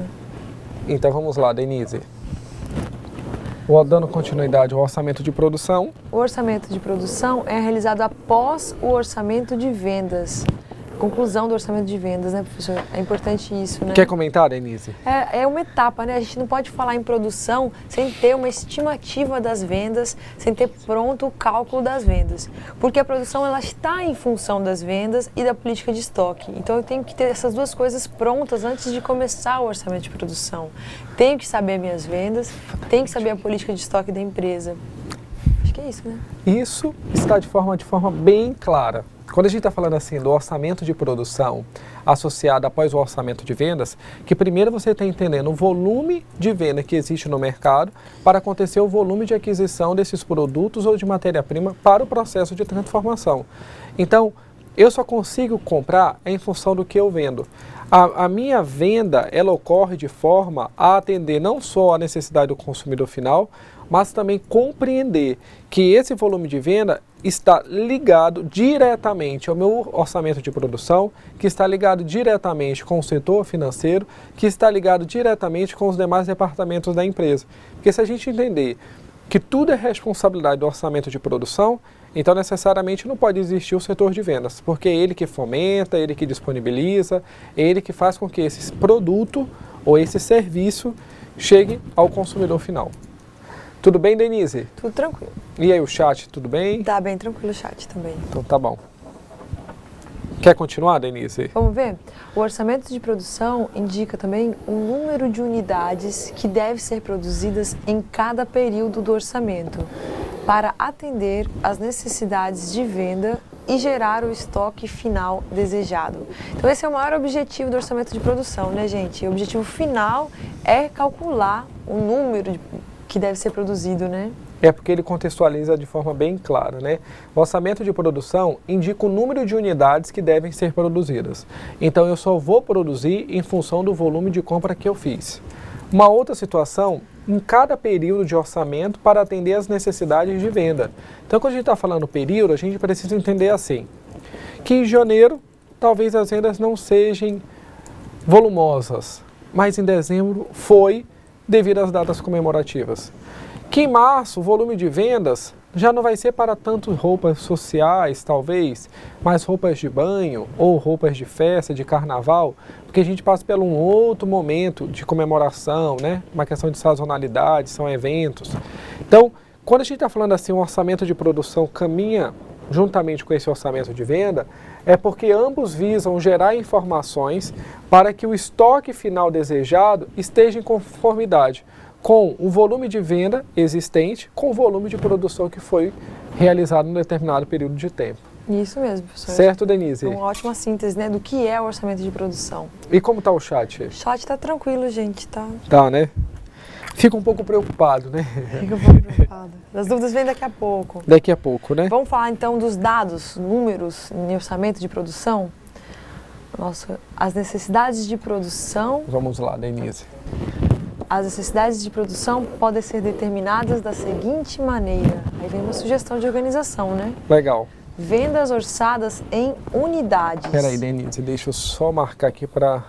S1: Então vamos lá, Denise. Dando continuidade ao orçamento de produção.
S2: O orçamento de produção é realizado após o orçamento de vendas. Conclusão do orçamento de vendas, né, professor? É importante isso, né?
S1: Quer comentar, Denise?
S2: É uma etapa, né? A gente não pode falar em produção sem ter uma estimativa das vendas, sem ter pronto o cálculo das vendas. Porque a produção, ela está em função das vendas e da política de estoque. Então, eu tenho que ter essas duas coisas prontas antes de começar o orçamento de produção. Tenho que saber minhas vendas, tenho que saber a política de estoque da empresa. Acho que é isso, né?
S1: Isso está de forma bem clara. Quando a gente está falando assim do orçamento de produção associado após o orçamento de vendas, que primeiro você está entendendo o volume de venda que existe no mercado para acontecer o volume de aquisição desses produtos ou de matéria-prima para o processo de transformação. Então, eu só consigo comprar em função do que eu vendo. A minha venda, ela ocorre de forma a atender não só a necessidade do consumidor final, mas também compreender que esse volume de venda está ligado diretamente ao meu orçamento de produção, que está ligado diretamente com o setor financeiro, que está ligado diretamente com os demais departamentos da empresa. Porque se a gente entender que tudo é responsabilidade do orçamento de produção, então necessariamente não pode existir o setor de vendas, porque é ele que fomenta, ele que disponibiliza, é ele que faz com que esse produto ou esse serviço chegue ao consumidor final. Tudo bem, Denise?
S2: Tudo tranquilo.
S1: E aí, o chat, tudo bem?
S2: Tá bem tranquilo o chat também.
S1: Então tá bom. Quer continuar, Denise?
S2: Vamos ver? O orçamento de produção indica também o número de unidades que devem ser produzidas em cada período do orçamento, para atender às necessidades de venda e gerar o estoque final desejado. Então esse é o maior objetivo do orçamento de produção, né, gente? O objetivo final é calcular o número que deve ser produzido, né?
S1: É porque ele contextualiza de forma bem clara, né? O orçamento de produção indica o número de unidades que devem ser produzidas. Então eu só vou produzir em função do volume de compra que eu fiz. Uma outra situação, em cada período de orçamento para atender às necessidades de venda. Então quando a gente está falando período, a gente precisa entender assim, que em janeiro talvez as vendas não sejam volumosas, mas em dezembro foi devido às datas comemorativas. Que em março o volume de vendas já não vai ser para tanto roupas sociais, talvez, mas roupas de banho ou roupas de festa, de carnaval, porque a gente passa por um outro momento de comemoração, né? Uma questão de sazonalidade, são eventos. Então, quando a gente está falando assim, um orçamento de produção caminha juntamente com esse orçamento de venda, é porque ambos visam gerar informações para que o estoque final desejado esteja em conformidade com o volume de venda existente, com o volume de produção que foi realizado em um determinado período de tempo.
S2: Isso mesmo, professor.
S1: Certo, Denise?
S2: Uma ótima síntese, né, do que é o orçamento de produção.
S1: E como está o chat?
S2: O chat está tranquilo, gente, tá?
S1: Tá, né? Fica um pouco preocupado, né?
S2: Fica um pouco preocupado. As dúvidas vêm daqui a pouco.
S1: Daqui a pouco, né?
S2: Vamos falar então dos dados, números em orçamento de produção? Nossa, as necessidades de produção...
S1: Vamos lá, Denise.
S2: As necessidades de produção podem ser determinadas da seguinte maneira. Aí vem uma sugestão de organização, né?
S1: Legal.
S2: Vendas orçadas em unidades.
S1: Espera aí, Denise, deixa eu só marcar aqui para...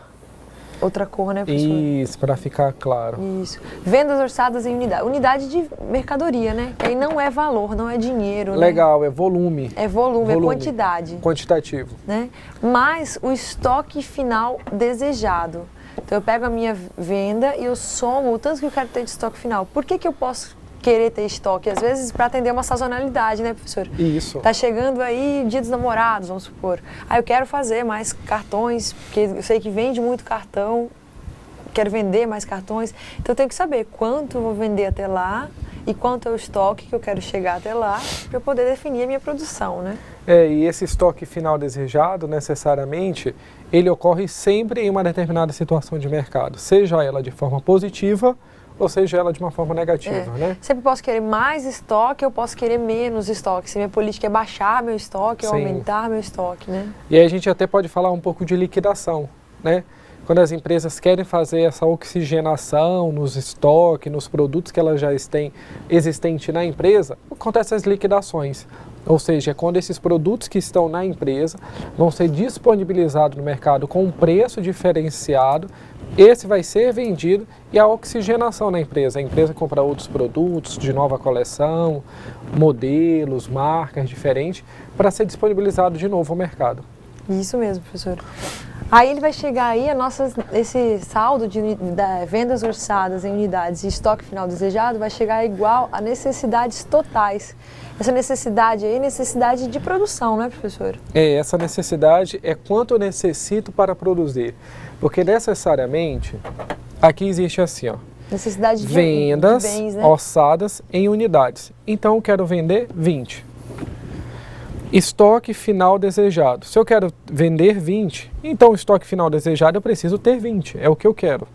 S2: Outra cor, né, professor?
S1: Isso, para ficar claro.
S2: Isso. Vendas orçadas em unidade. Unidade de mercadoria, né? Que aí não é valor, não é dinheiro,
S1: Legal,
S2: né?
S1: É volume.
S2: É volume, é quantidade.
S1: Quantitativo.
S2: Né? Mas o estoque final desejado. Então eu pego a minha venda e eu somo o tanto que eu quero ter de estoque final. Por que eu posso querer ter estoque? Às vezes para atender uma sazonalidade, né, professor?
S1: Isso.
S2: Tá chegando aí Dia dos Namorados, vamos supor. Aí eu quero fazer mais cartões, porque eu sei que vende muito cartão, quero vender mais cartões. Então eu tenho que saber quanto eu vou vender até lá e quanto é o estoque que eu quero chegar até lá para eu poder definir a minha produção, né?
S1: E esse estoque final desejado, necessariamente, ele ocorre sempre em uma determinada situação de mercado, seja ela de forma positiva ou seja ela de uma forma negativa, né?
S2: Sempre posso querer mais estoque, eu posso querer menos estoque. Se minha política é baixar meu estoque ou aumentar meu estoque, né?
S1: E aí a gente até pode falar um pouco de liquidação, né? Quando as empresas querem fazer essa oxigenação nos estoques, nos produtos que elas já têm existente na empresa, acontecem as liquidações. Ou seja, é quando esses produtos que estão na empresa vão ser disponibilizados no mercado com um preço diferenciado, esse vai ser vendido e a oxigenação na empresa. A empresa compra outros produtos de nova coleção, modelos, marcas diferentes, para ser disponibilizado de novo ao mercado.
S2: Isso mesmo, professor. Aí ele vai chegar aí, esse saldo de vendas orçadas em unidades e estoque final desejado vai chegar igual a necessidades totais. Essa necessidade aí é necessidade de produção, não é, professor?
S1: Essa necessidade é quanto eu necessito para produzir. Porque necessariamente, aqui existe assim, ó.
S2: Necessidade de
S1: vendas
S2: de bens, né?
S1: orçadas em unidades. Então eu quero vender 20. Estoque final desejado. Se eu quero vender 20, então o estoque final desejado eu preciso ter 20, é o que eu quero.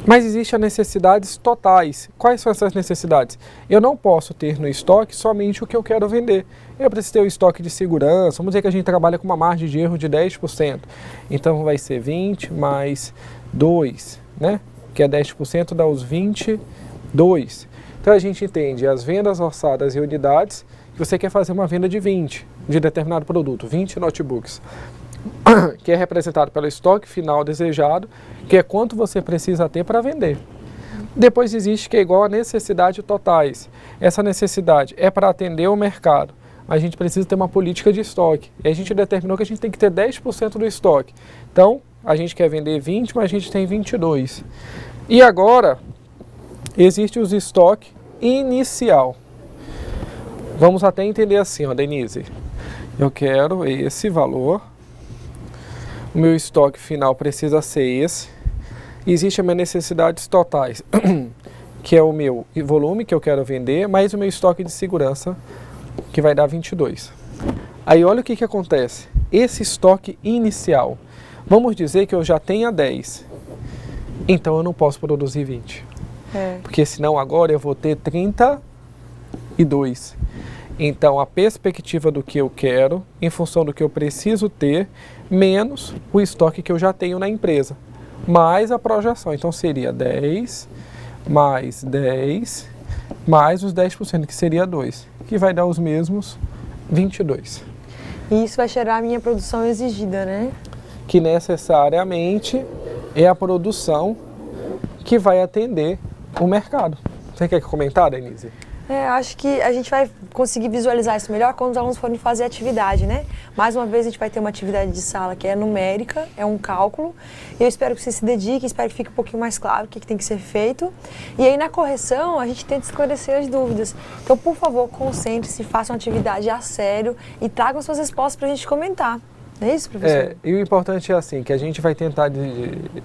S1: Mas existem as necessidades totais. Quais são essas necessidades? Eu não posso ter no estoque somente o que eu quero vender. Eu preciso ter o estoque de segurança. Vamos dizer que a gente trabalha com uma margem de erro de 10%. Então vai ser 20 mais 2, né? Que é 10%, dá os 22. Então a gente entende as vendas orçadas em unidades, que você quer fazer uma venda de 20 de determinado produto, 20 notebooks, que é representado pelo estoque final desejado, que é quanto você precisa ter para vender. Depois existe que é igual a necessidade totais. Essa necessidade é para atender o mercado. A gente precisa ter uma política de estoque. E a gente determinou que a gente tem que ter 10% do estoque. Então, a gente quer vender 20, mas a gente tem 22. E agora, existe os estoque inicial. Vamos até entender assim, ó, Denise. Eu quero esse valor o meu estoque final precisa ser esse. Existem as minhas necessidades totais, que é o meu volume que eu quero vender, mais o meu estoque de segurança, que vai dar 22. Aí olha o que acontece. Esse estoque inicial, vamos dizer que eu já tenha 10, então eu não posso produzir 20. Porque senão agora eu vou ter 32. Então a perspectiva do que eu quero, em função do que eu preciso ter, menos o estoque que eu já tenho na empresa, mais a projeção. Então seria 10, mais 10, mais os 10%, que seria 2, que vai dar os mesmos 22.
S2: E isso vai gerar a minha produção exigida, né?
S1: Que necessariamente é a produção que vai atender o mercado. Você quer comentar, Denise?
S2: Acho que a gente vai conseguir visualizar isso melhor quando os alunos forem fazer atividade, né? Mais uma vez a gente vai ter uma atividade de sala que é numérica, é um cálculo. E eu espero que você se dedique, espero que fique um pouquinho mais claro o que tem que ser feito. E aí na correção a gente tenta esclarecer as dúvidas. Então, por favor, concentre-se, faça uma atividade a sério e tragam suas respostas para a gente comentar. É isso, professor?
S1: E o importante é assim, que a gente vai tentar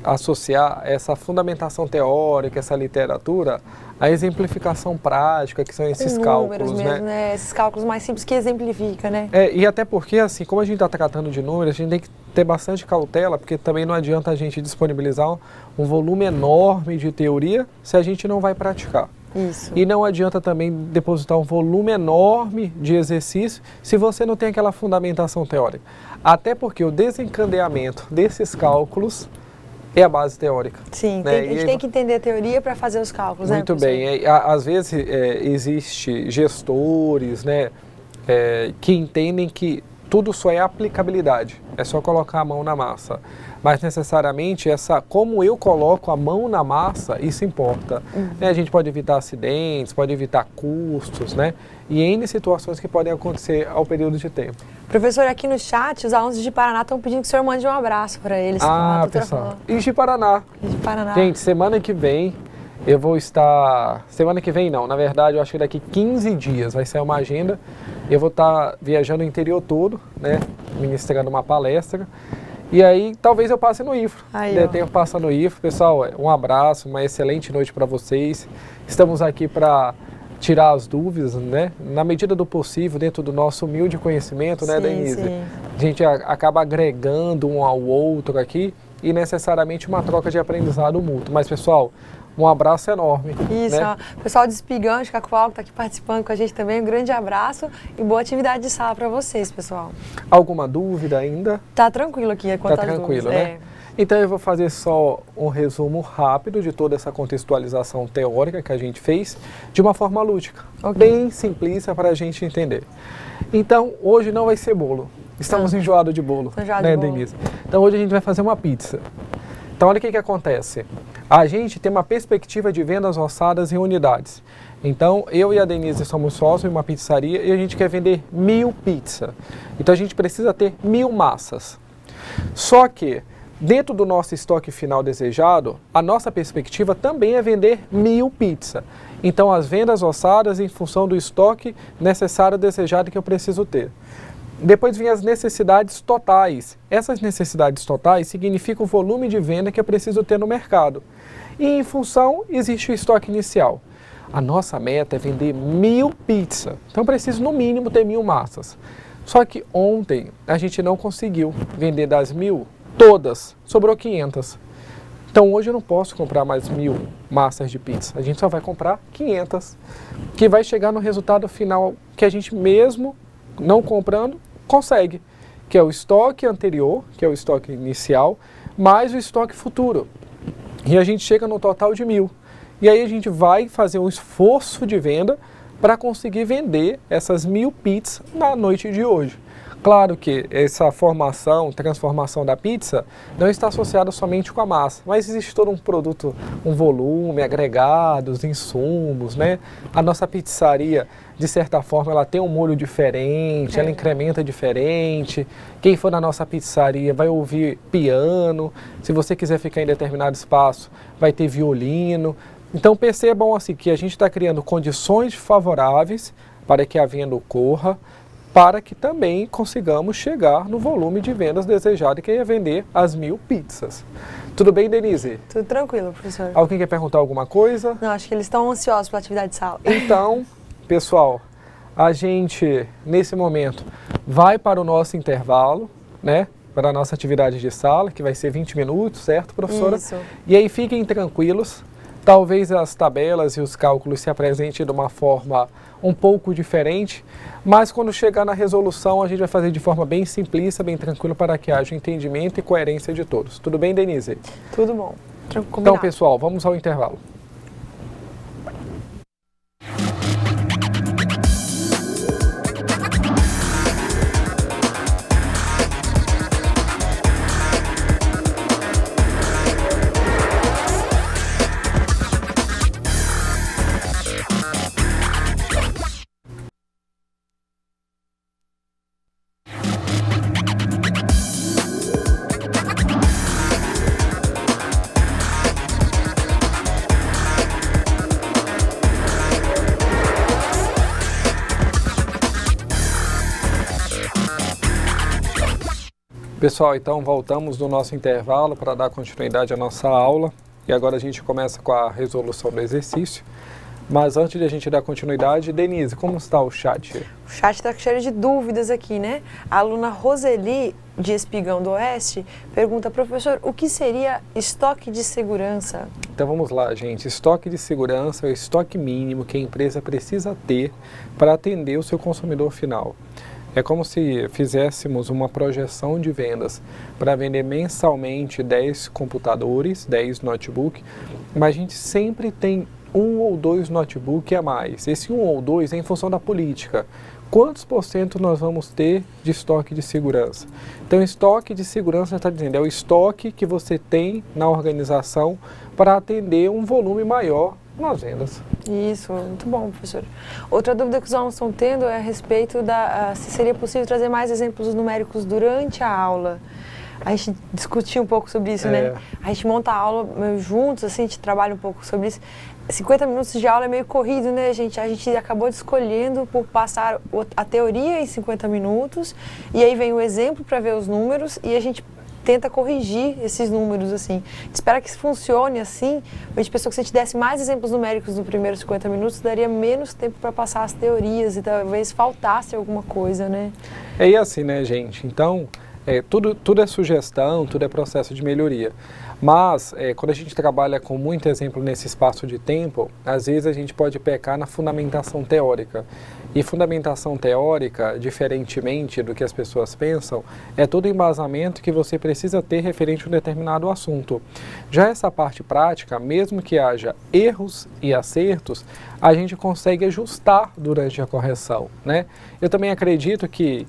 S1: associar essa fundamentação teórica, essa literatura, à exemplificação prática, que são esses cálculos,
S2: mesmo, né? Esses cálculos mais simples que exemplifica, né?
S1: E até porque, assim, como a gente está tratando de números, a gente tem que ter bastante cautela, porque também não adianta a gente disponibilizar um volume enorme de teoria se a gente não vai praticar.
S2: Isso.
S1: E não adianta também depositar um volume enorme de exercício se você não tem aquela fundamentação teórica. Até porque o desencadeamento desses cálculos é a base teórica.
S2: Sim, né? A gente tem que entender a teoria para fazer os cálculos.
S1: Muito bem. Às vezes existe gestores, né, que entendem que tudo só é aplicabilidade, é só colocar a mão na massa. Mas necessariamente como eu coloco a mão na massa, isso importa. Né? A gente pode evitar acidentes, pode evitar custos, né? E N situações que podem acontecer ao período de tempo.
S2: Professor, aqui no chat, os alunos de Paraná estão pedindo que o senhor mande um abraço para eles.
S1: Pessoal. E de Paraná.
S2: Paraná.
S1: Gente, semana que vem eu vou estar... Semana que vem não, na verdade eu acho que daqui 15 dias vai sair uma agenda. Eu vou estar viajando o interior todo, né? Ministrando uma palestra. E aí, talvez eu passe no IFRO. Dê tempo de passar no IFRO. Pessoal, um abraço, uma excelente noite para vocês. Estamos aqui para tirar as dúvidas, né? Na medida do possível, dentro do nosso humilde conhecimento, né, Denise?
S2: Sim.
S1: A gente acaba agregando um ao outro aqui e necessariamente uma troca de aprendizado mútuo. Mas, pessoal, um abraço enorme.
S2: Isso,
S1: né?
S2: O pessoal de Espigante, Cacoal, que está aqui participando com a gente também, um grande abraço e boa atividade de sala para vocês, pessoal.
S1: Alguma dúvida ainda?
S2: Tá tranquilo aqui, quanto às
S1: tranquilo,
S2: dúvidas.
S1: Né? Então eu vou fazer só um resumo rápido de toda essa contextualização teórica que a gente fez de uma forma lúdica, bem simplista para a gente entender. Então hoje não vai ser bolo, estamos enjoados de bolo, né, Denise? Então hoje a gente vai fazer uma pizza. Então olha o que acontece, a gente tem uma perspectiva de vendas orçadas em unidades. Então eu e a Denise somos sócios em uma pizzaria e a gente quer vender 1000 pizzas. Então a gente precisa ter 1000 massas. Só que dentro do nosso estoque final desejado, a nossa perspectiva também é vender 1000 pizzas. Então as vendas orçadas em função do estoque necessário desejado que eu preciso ter. Depois vem as necessidades totais. Essas necessidades totais significam o volume de venda que eu preciso ter no mercado. E em função existe o estoque inicial. A nossa meta é vender 1000 pizzas. Então eu preciso no mínimo ter 1000 massas. Só que ontem a gente não conseguiu vender das 1000 todas, sobrou 500. Então hoje eu não posso comprar mais 1000 massas de pizza. A gente só vai comprar 500, que vai chegar no resultado final que a gente mesmo não comprando consegue, que é o estoque anterior, que é o estoque inicial, mais o estoque futuro. E a gente chega no total de 1000. E aí a gente vai fazer um esforço de venda para conseguir vender essas 1000 pizzas na noite de hoje. Claro que essa transformação da pizza não está associada somente com a massa, mas existe todo um produto, um volume, agregados, insumos, né? A nossa pizzaria, de certa forma, ela tem um molho diferente, ela incrementa diferente. Quem for na nossa pizzaria vai ouvir piano, se você quiser ficar em determinado espaço, vai ter violino. Então percebam assim, que a gente está criando condições favoráveis para que a venda ocorra, para que também consigamos chegar no volume de vendas desejado, que é vender as 1000 pizzas. Tudo bem, Denise?
S2: Tudo tranquilo, professor.
S1: Alguém quer perguntar alguma coisa?
S2: Não, acho que eles estão ansiosos pela atividade de sala.
S1: Então, pessoal, a gente, nesse momento, vai para o nosso intervalo, né? Para a nossa atividade de sala, que vai ser 20 minutos, certo, professora?
S2: Isso.
S1: E aí fiquem tranquilos, talvez as tabelas e os cálculos se apresentem de uma forma um pouco diferente, mas quando chegar na resolução a gente vai fazer de forma bem simplista, bem tranquila, para que haja entendimento e coerência de todos. Tudo bem, Denise?
S2: Tudo bom.
S1: Então, pessoal, vamos ao intervalo. Pessoal, então voltamos do nosso intervalo para dar continuidade à nossa aula e agora a gente começa com a resolução do exercício. Mas antes de a gente dar continuidade, Denise, como está o chat?
S2: O chat está cheio de dúvidas aqui, né? A aluna Roseli, de Espigão do Oeste, pergunta, professor, o que seria estoque de segurança?
S1: Então vamos lá, gente. Estoque de segurança é o estoque mínimo que a empresa precisa ter para atender o seu consumidor final. É como se fizéssemos uma projeção de vendas para vender mensalmente 10 computadores, 10 notebooks, mas a gente sempre tem 1 ou 2 notebooks a mais. Esse 1 ou 2 é em função da política. Quantos % nós vamos ter de estoque de segurança? Então, estoque de segurança está dizendo, é o estoque que você tem na organização para atender um volume maior nas vendas.
S2: Isso, muito bom, professor. Outra dúvida que os alunos estão tendo é a respeito se seria possível trazer mais exemplos numéricos durante a aula. A gente discutiu um pouco sobre isso, né? A gente monta a aula juntos, assim, a gente trabalha um pouco sobre isso. 50 minutos de aula é meio corrido, né, gente? A gente acabou escolhendo por passar a teoria em 50 minutos, e aí vem o exemplo para ver os números, e a gente tenta corrigir esses números, assim. A gente espera que isso funcione assim. A gente pensou que se a gente desse mais exemplos numéricos nos primeiros 50 minutos, daria menos tempo para passar as teorias e talvez faltasse alguma coisa, né?
S1: É assim, né, gente? Então, tudo é sugestão, tudo é processo de melhoria. Mas, quando a gente trabalha com muito exemplo nesse espaço de tempo, às vezes a gente pode pecar na fundamentação teórica. E fundamentação teórica, diferentemente do que as pessoas pensam, é todo embasamento que você precisa ter referente a um determinado assunto. Já essa parte prática, mesmo que haja erros e acertos, a gente consegue ajustar durante a correção, né? Eu também acredito que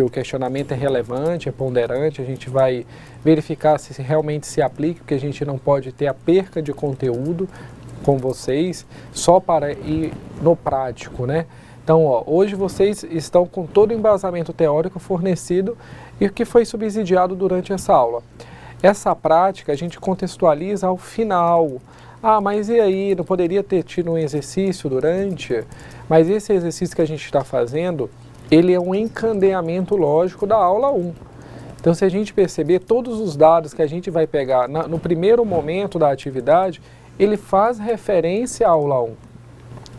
S1: o questionamento é relevante, é ponderante, a gente vai verificar se realmente se aplica, porque a gente não pode ter a perca de conteúdo com vocês só para ir no prático, né? Então, hoje vocês estão com todo o embasamento teórico fornecido e que foi subsidiado durante essa aula. Essa prática a gente contextualiza ao final. Ah, mas e aí, não poderia ter tido um exercício durante? Mas esse exercício que a gente está fazendo, ele é um encadeamento lógico da aula 1. Então, se a gente perceber, todos os dados que a gente vai pegar no primeiro momento da atividade, ele faz referência à aula 1,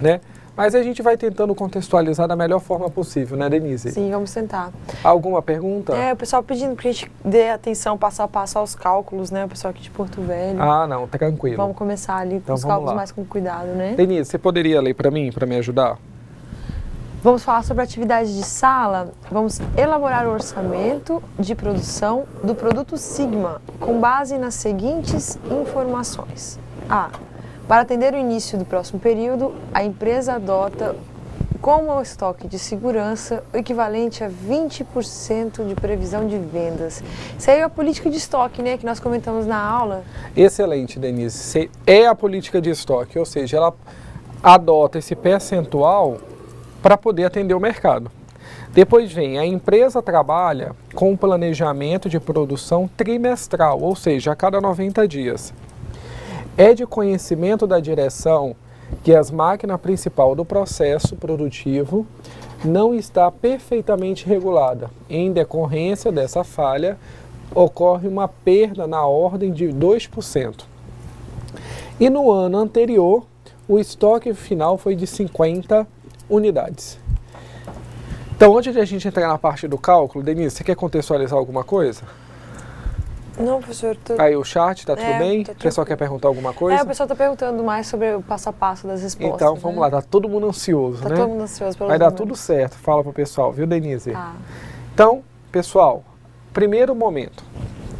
S1: né? Mas a gente vai tentando contextualizar da melhor forma possível, né, Denise?
S2: Sim, vamos tentar.
S1: Alguma pergunta?
S2: O pessoal pedindo que a gente dê atenção passo a passo aos cálculos, né? O pessoal aqui de Porto Velho.
S1: Ah, não, tranquilo.
S2: Vamos começar ali com os cálculos mais com cuidado, né?
S1: Denise, você poderia ler para mim ajudar?
S2: Vamos falar sobre a atividade de sala. Vamos elaborar o orçamento de produção do produto Sigma, com base nas seguintes informações. A. Para atender o início do próximo período, a empresa adota como estoque de segurança o equivalente a 20% de previsão de vendas. Isso aí é a política de estoque, né, que nós comentamos na aula.
S1: Excelente, Denise. É a política de estoque, ou seja, ela adota esse percentual para poder atender o mercado. Depois vem, a empresa trabalha com um planejamento de produção trimestral, ou seja, a cada 90 dias. É de conhecimento da direção que as máquinas principal do processo produtivo não está perfeitamente regulada. Em decorrência dessa falha, ocorre uma perda na ordem de 2%. E no ano anterior, o estoque final foi de 50 unidades. Então, antes de a gente entrar na parte do cálculo, Denise, você quer contextualizar alguma coisa?
S2: Não, professor.
S1: Aí o chat, tá tudo bem?
S2: Tá
S1: O pessoal quer perguntar alguma coisa?
S2: o pessoal está perguntando mais sobre o passo a passo das respostas.
S1: Então, vamos lá, tá todo mundo ansioso,
S2: Tá
S1: né?
S2: todo mundo ansioso pelos
S1: Vai dar
S2: números.
S1: tudo certo, fala pro pessoal, viu, Denise?
S2: Tá.
S1: Então, pessoal, primeiro momento,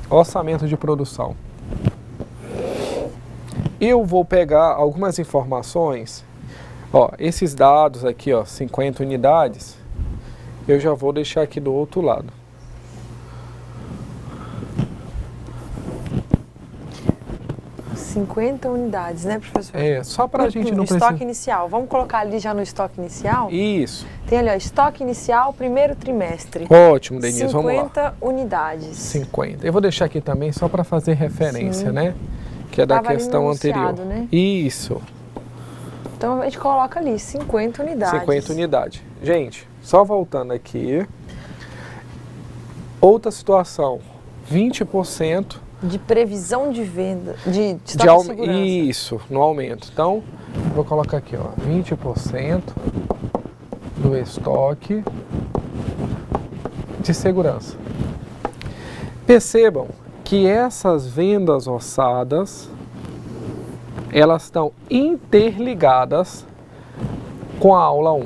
S1: orçamento de produção. Eu vou pegar algumas informações, ó, esses dados aqui, ó, 50 unidades, eu já vou deixar aqui do outro lado.
S2: Tá. 50 unidades, né, professor?
S1: É, só pra gente não
S2: Estoque
S1: precisar...
S2: inicial. Vamos colocar ali já no estoque inicial?
S1: Isso,
S2: Tem ali, ó, estoque inicial, primeiro trimestre.
S1: ótimo, Denise, vamos lá.
S2: 50 unidades.
S1: 50. Eu vou deixar aqui também só para fazer referência,
S2: Sim.
S1: né? Que é da
S2: Tava ali no
S1: questão anterior.
S2: enunciado, né?
S1: Isso,
S2: Então a gente coloca ali, 50 unidades.
S1: 50 unidades. Gente, só voltando aqui. Outra situação, 20%
S2: De previsão de venda, de
S1: de
S2: estoque de segurança.
S1: Isso, no aumento. Então, vou colocar aqui, ó, 20% do estoque de segurança. Percebam que essas vendas orçadas, elas estão interligadas com a aula 1.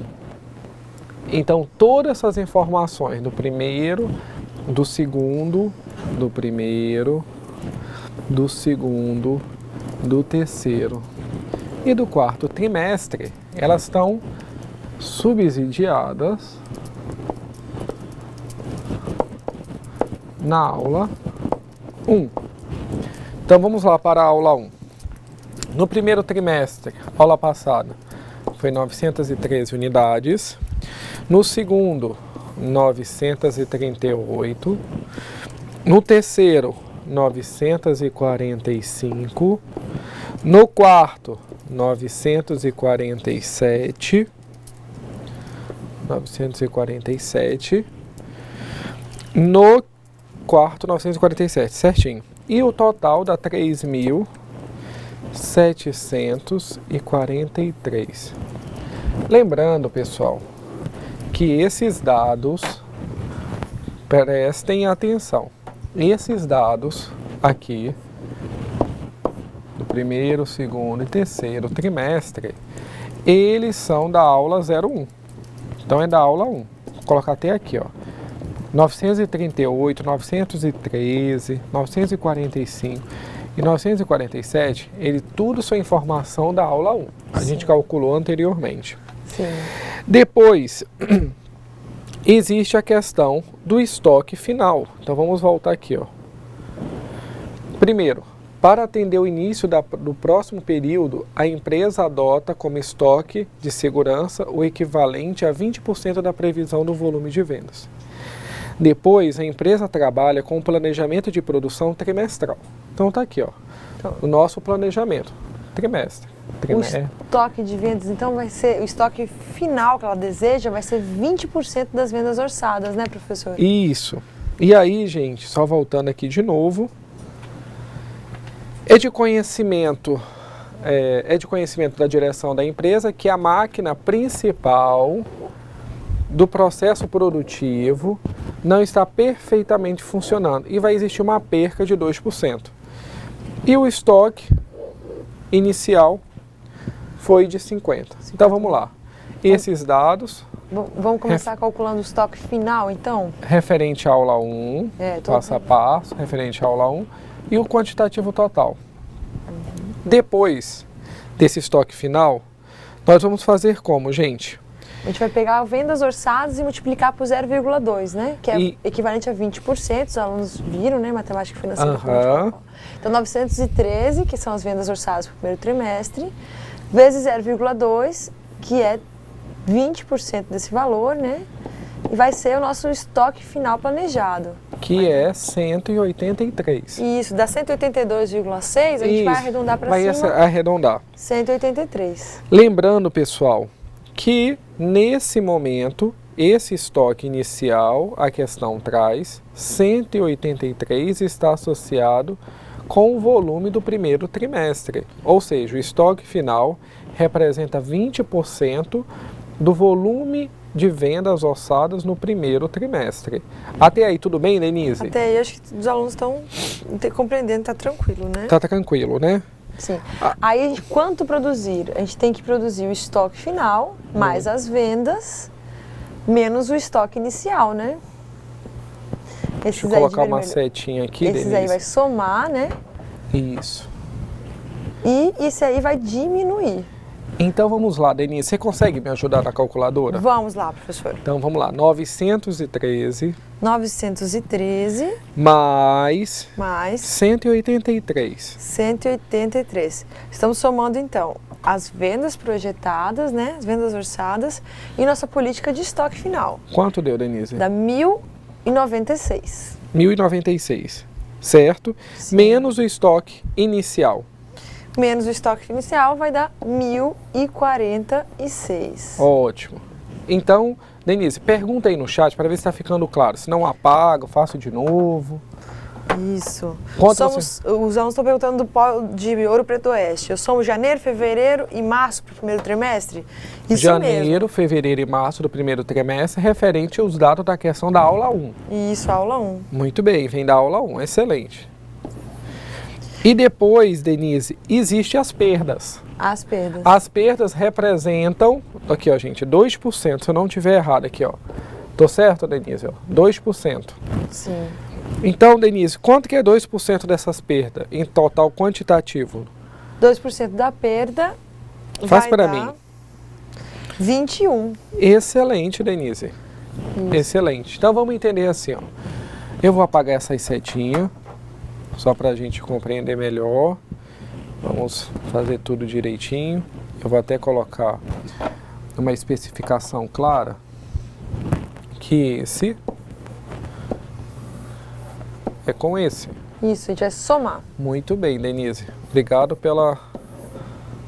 S1: Então, todas essas informações do primeiro, do segundo, do primeiro, do segundo, do terceiro e do quarto trimestre, elas estão subsidiadas na aula 1. Então vamos lá para a aula 1. No primeiro trimestre, aula passada, foi 913 unidades. No segundo, 938. No terceiro, 945. No quarto, 947. 947. No quarto, 947, certinho. E o total dá 3.743. Lembrando, pessoal, que esses dados, prestem atenção, esses dados aqui, do primeiro, segundo e terceiro trimestre, eles são da aula 01. Então é da aula 1. Vou colocar até aqui, ó. 938, 913, 945 e 947, tudo são informação da aula 1. A gente calculou anteriormente.
S2: Sim.
S1: Depois, existe a questão do estoque final. Então vamos voltar aqui, ó. Primeiro, para atender o início do próximo período, a empresa adota como estoque de segurança o equivalente a 20% da previsão do volume de vendas. Depois, a empresa trabalha com o planejamento de produção trimestral. Então está aqui, ó, o nosso planejamento, trimestre.
S2: O estoque de vendas, então, vai ser, o estoque final que ela deseja vai ser 20% das vendas orçadas, né, professor?
S1: Isso. E aí, gente, só voltando aqui de novo, é de conhecimento da direção da empresa que a máquina principal do processo produtivo não está perfeitamente funcionando e vai existir uma perca de 2%. E o estoque inicial foi de 50. Então vamos lá. Esses dados...
S2: Vamos começar calculando o estoque final, então?
S1: Referente à aula 1, passo a passo, referente à aula 1, e o quantitativo total. Depois desse estoque final, nós vamos fazer como, gente?
S2: A gente vai pegar vendas orçadas e multiplicar por 0,2, né? Que é equivalente a 20%, os alunos viram, né? Matemática financeira. Então, 913, que são as vendas orçadas para o primeiro trimestre, vezes 0,2, que é 20% desse valor, né? E vai ser o nosso estoque final planejado.
S1: Que é 183.
S2: Isso, dá 182,6, a gente vai arredondar para cima.
S1: Vai arredondar.
S2: 183.
S1: Lembrando, pessoal, que nesse momento, esse estoque inicial, a questão traz, 183 está associado com o volume do primeiro trimestre. Ou seja, o estoque final representa 20% do volume de vendas orçadas no primeiro trimestre. Até aí, tudo bem, Denise?
S2: Até aí, acho que os alunos estão compreendendo, está tranquilo, né?
S1: Tá tranquilo, né?
S2: Sim. Aí, quanto produzir? A gente tem que produzir o estoque final, mais as vendas, menos o estoque inicial, né?
S1: Deixa eu colocar uma setinha aqui,
S2: Denise. Esses aí vai somar, né?
S1: Isso.
S2: E esse aí vai diminuir.
S1: Então vamos lá, Denise, você consegue me ajudar na calculadora?
S2: Vamos lá, professor.
S1: Então vamos lá, 913 mais 183.
S2: 183. Estamos somando então as vendas projetadas, né, as vendas orçadas e nossa política de estoque final.
S1: Quanto deu, Denise?
S2: Dá 1.096.
S1: 1.096, certo? Sim. Menos o estoque inicial.
S2: Menos o estoque inicial vai dar 1.046.
S1: Ótimo. Então, Denise, pergunta aí no chat para ver se está ficando claro. Se não, apago, faço de novo.
S2: Isso. Os alunos estão perguntando do polo de Ouro Preto Oeste. Eu somo janeiro, fevereiro e março para o primeiro trimestre? Isso
S1: janeiro,
S2: mesmo.
S1: Fevereiro e março do primeiro trimestre, referente aos dados da questão da aula 1.
S2: Isso, aula 1.
S1: Muito bem, vem da aula 1, excelente. E depois, Denise, existem as perdas.
S2: As perdas.
S1: As perdas representam, aqui ó gente, 2%, se eu não estiver errado aqui ó. Tô certo, Denise? 2%.
S2: Sim.
S1: Então, Denise, quanto que é 2% dessas perdas em total quantitativo?
S2: 2% da perda
S1: faz para mim.
S2: 21.
S1: Excelente, Denise.
S2: Isso.
S1: Excelente. Então vamos entender assim, ó. Eu vou apagar essas setinhas, só para a gente compreender melhor. Vamos fazer tudo direitinho. Eu vou até colocar uma especificação clara que esse é com esse.
S2: Isso, a gente vai somar.
S1: Muito bem, Denise. Obrigado pela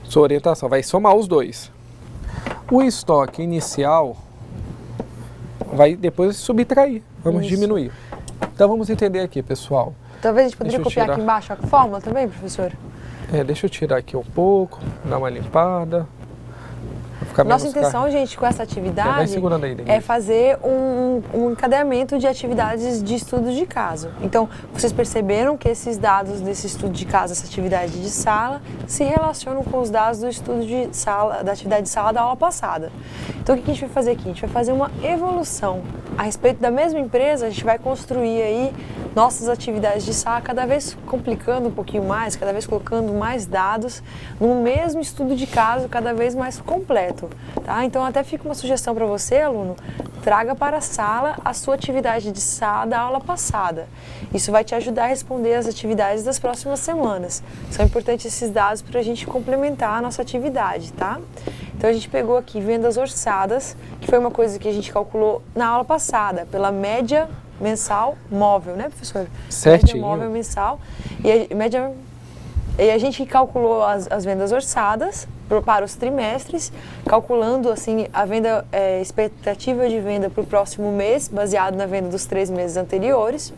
S1: sua orientação. Vai somar os dois. O estoque inicial vai depois subtrair. Vamos diminuir. Então vamos entender aqui, pessoal.
S2: Talvez a gente poderia copiar aqui embaixo a fórmula também, professor?
S1: Deixa eu tirar aqui um pouco, dar uma limpada.
S2: Nossa intenção, gente, com essa atividade é fazer um encadeamento de atividades de estudo de caso. Então, vocês perceberam que esses dados desse estudo de caso, essa atividade de sala, se relacionam com os dados do estudo de sala, da atividade de sala da aula passada. Então, o que a gente vai fazer aqui? A gente vai fazer uma evolução. A respeito da mesma empresa, a gente vai construir aí nossas atividades de sala, cada vez complicando um pouquinho mais, cada vez colocando mais dados no mesmo estudo de caso, cada vez mais completo. Tá? Então, até fica uma sugestão para você, aluno, traga para a sala a sua atividade de sala da aula passada. Isso vai te ajudar a responder as atividades das próximas semanas. São importantes esses dados para a gente complementar a nossa atividade, tá? Então, a gente pegou aqui vendas orçadas, que foi uma coisa que a gente calculou na aula passada, pela média mensal móvel, né, professor?
S1: Certinho.
S2: Média móvel mensal. E a gente calculou as vendas orçadas para os trimestres, calculando assim a venda, expectativa de venda para o próximo mês, baseado na venda dos 3 meses anteriores.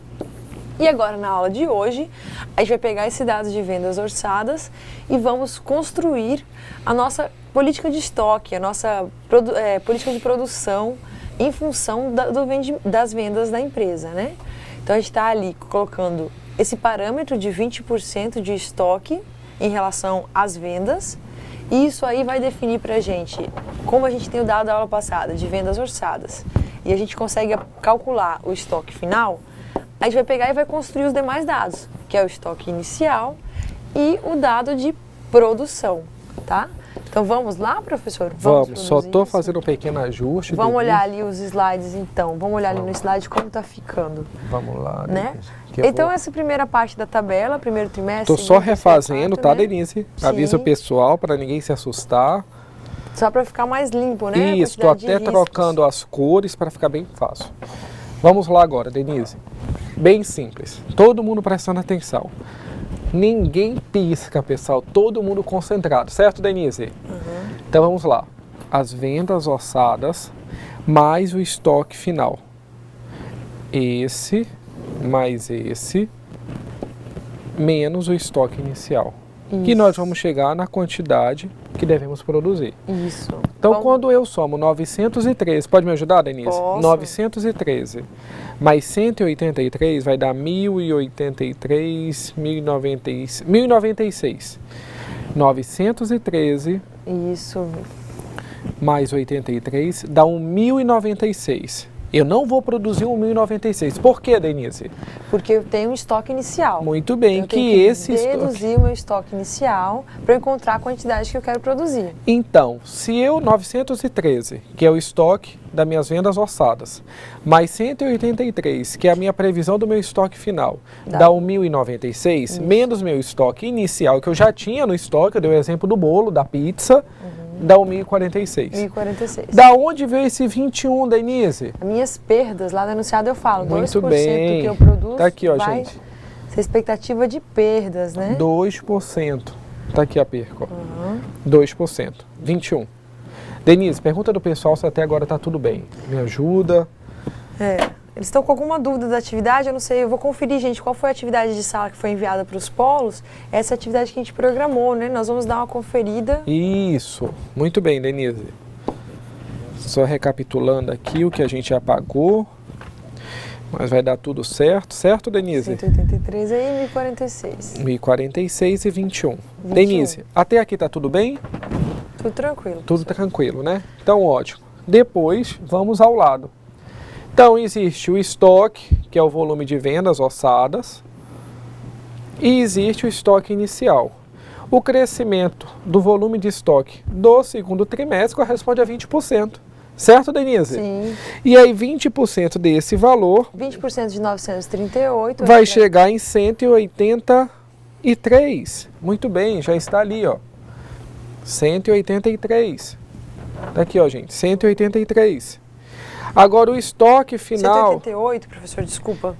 S2: E agora, na aula de hoje, a gente vai pegar esse dado de vendas orçadas e vamos construir a nossa política de estoque, a nossa política de produção em função das vendas da empresa, né? Então, a gente está ali colocando esse parâmetro de 20% de estoque em relação às vendas. E isso aí vai definir para a gente, como a gente tem o dado da aula passada de vendas orçadas, e a gente consegue calcular o estoque final, a gente vai pegar e vai construir os demais dados, que é o estoque inicial e o dado de produção, tá? Então vamos lá, professor?
S1: Vamos, só estou fazendo um pequeno ajuste.
S2: Vamos olhar ali os slides então, vamos olhar ali no slide como está ficando.
S1: Vamos lá,
S2: né? Então essa primeira parte da tabela, primeiro trimestre...
S1: Estou só refazendo, tá,
S2: né?
S1: Denise? Avisa o pessoal para ninguém se assustar.
S2: Só para ficar mais limpo, né?
S1: Isso, estou até trocando as cores para ficar bem fácil. Vamos lá agora, Denise. Bem simples, todo mundo prestando atenção. Ninguém pisca, pessoal, todo mundo concentrado, certo, Denise?
S2: Uhum.
S1: Então vamos lá. as vendas orçadas mais o estoque final. Esse mais esse menos o estoque inicial.
S2: Isso.
S1: E nós vamos chegar na quantidade que devemos produzir.
S2: Isso.
S1: Então, quando eu somo 913, pode me ajudar, Denise?
S2: Posso.
S1: 913 mais 183 vai dar 1083, 1096. 913
S2: Isso.
S1: mais 83 dá 1096. Eu não vou produzir 1096. Por quê, Denise?
S2: Porque eu tenho um estoque inicial.
S1: Muito bem,
S2: eu
S1: que
S2: tenho
S1: esse
S2: deduzir o meu estoque inicial para eu encontrar a quantidade que eu quero produzir.
S1: Então, se eu 913, que é o estoque das minhas vendas orçadas, mais 183, que é a minha previsão do meu estoque final, dá 1096, menos meu estoque inicial, que eu já tinha no estoque, eu dei o exemplo do bolo, da pizza, dá 1046.
S2: 1046.
S1: Da onde veio esse 21, Denise?
S2: As minhas perdas, lá no enunciado eu falo,
S1: Muito
S2: 2%
S1: bem.
S2: do que eu produzo
S1: Tá aqui, ó,
S2: vai
S1: gente.
S2: ser expectativa de perdas, né?
S1: 2%. Tá aqui a perca, ó. 2%. 21. Denise, pergunta do pessoal se até agora tá tudo bem. Me ajuda.
S2: Eles estão com alguma dúvida da atividade, eu não sei, eu vou conferir, gente, qual foi a atividade de sala que foi enviada para os polos. Essa é a atividade que a gente programou, né? Nós vamos dar uma conferida.
S1: Isso. Muito bem, Denise. Só recapitulando aqui o que a gente apagou. Mas vai dar tudo certo. Certo, Denise?
S2: 183 aí, 1046.
S1: 1046 e 21. Denise, até aqui tá tudo bem?
S2: Tudo tranquilo.
S1: Tudo tranquilo, né? Então, ótimo. Depois, vamos ao lado. Então, existe o estoque, que é o volume de vendas orçadas, e existe o estoque inicial. O crescimento do volume de estoque do segundo trimestre corresponde a 20%. Certo, Denise?
S2: Sim.
S1: E aí, 20% desse valor
S2: 20% de 938.
S1: vai chegar em 183. Muito bem, já está ali, ó. 183. Tá aqui, ó, gente. 183. Agora, o estoque final...
S2: 188, professor, desculpa.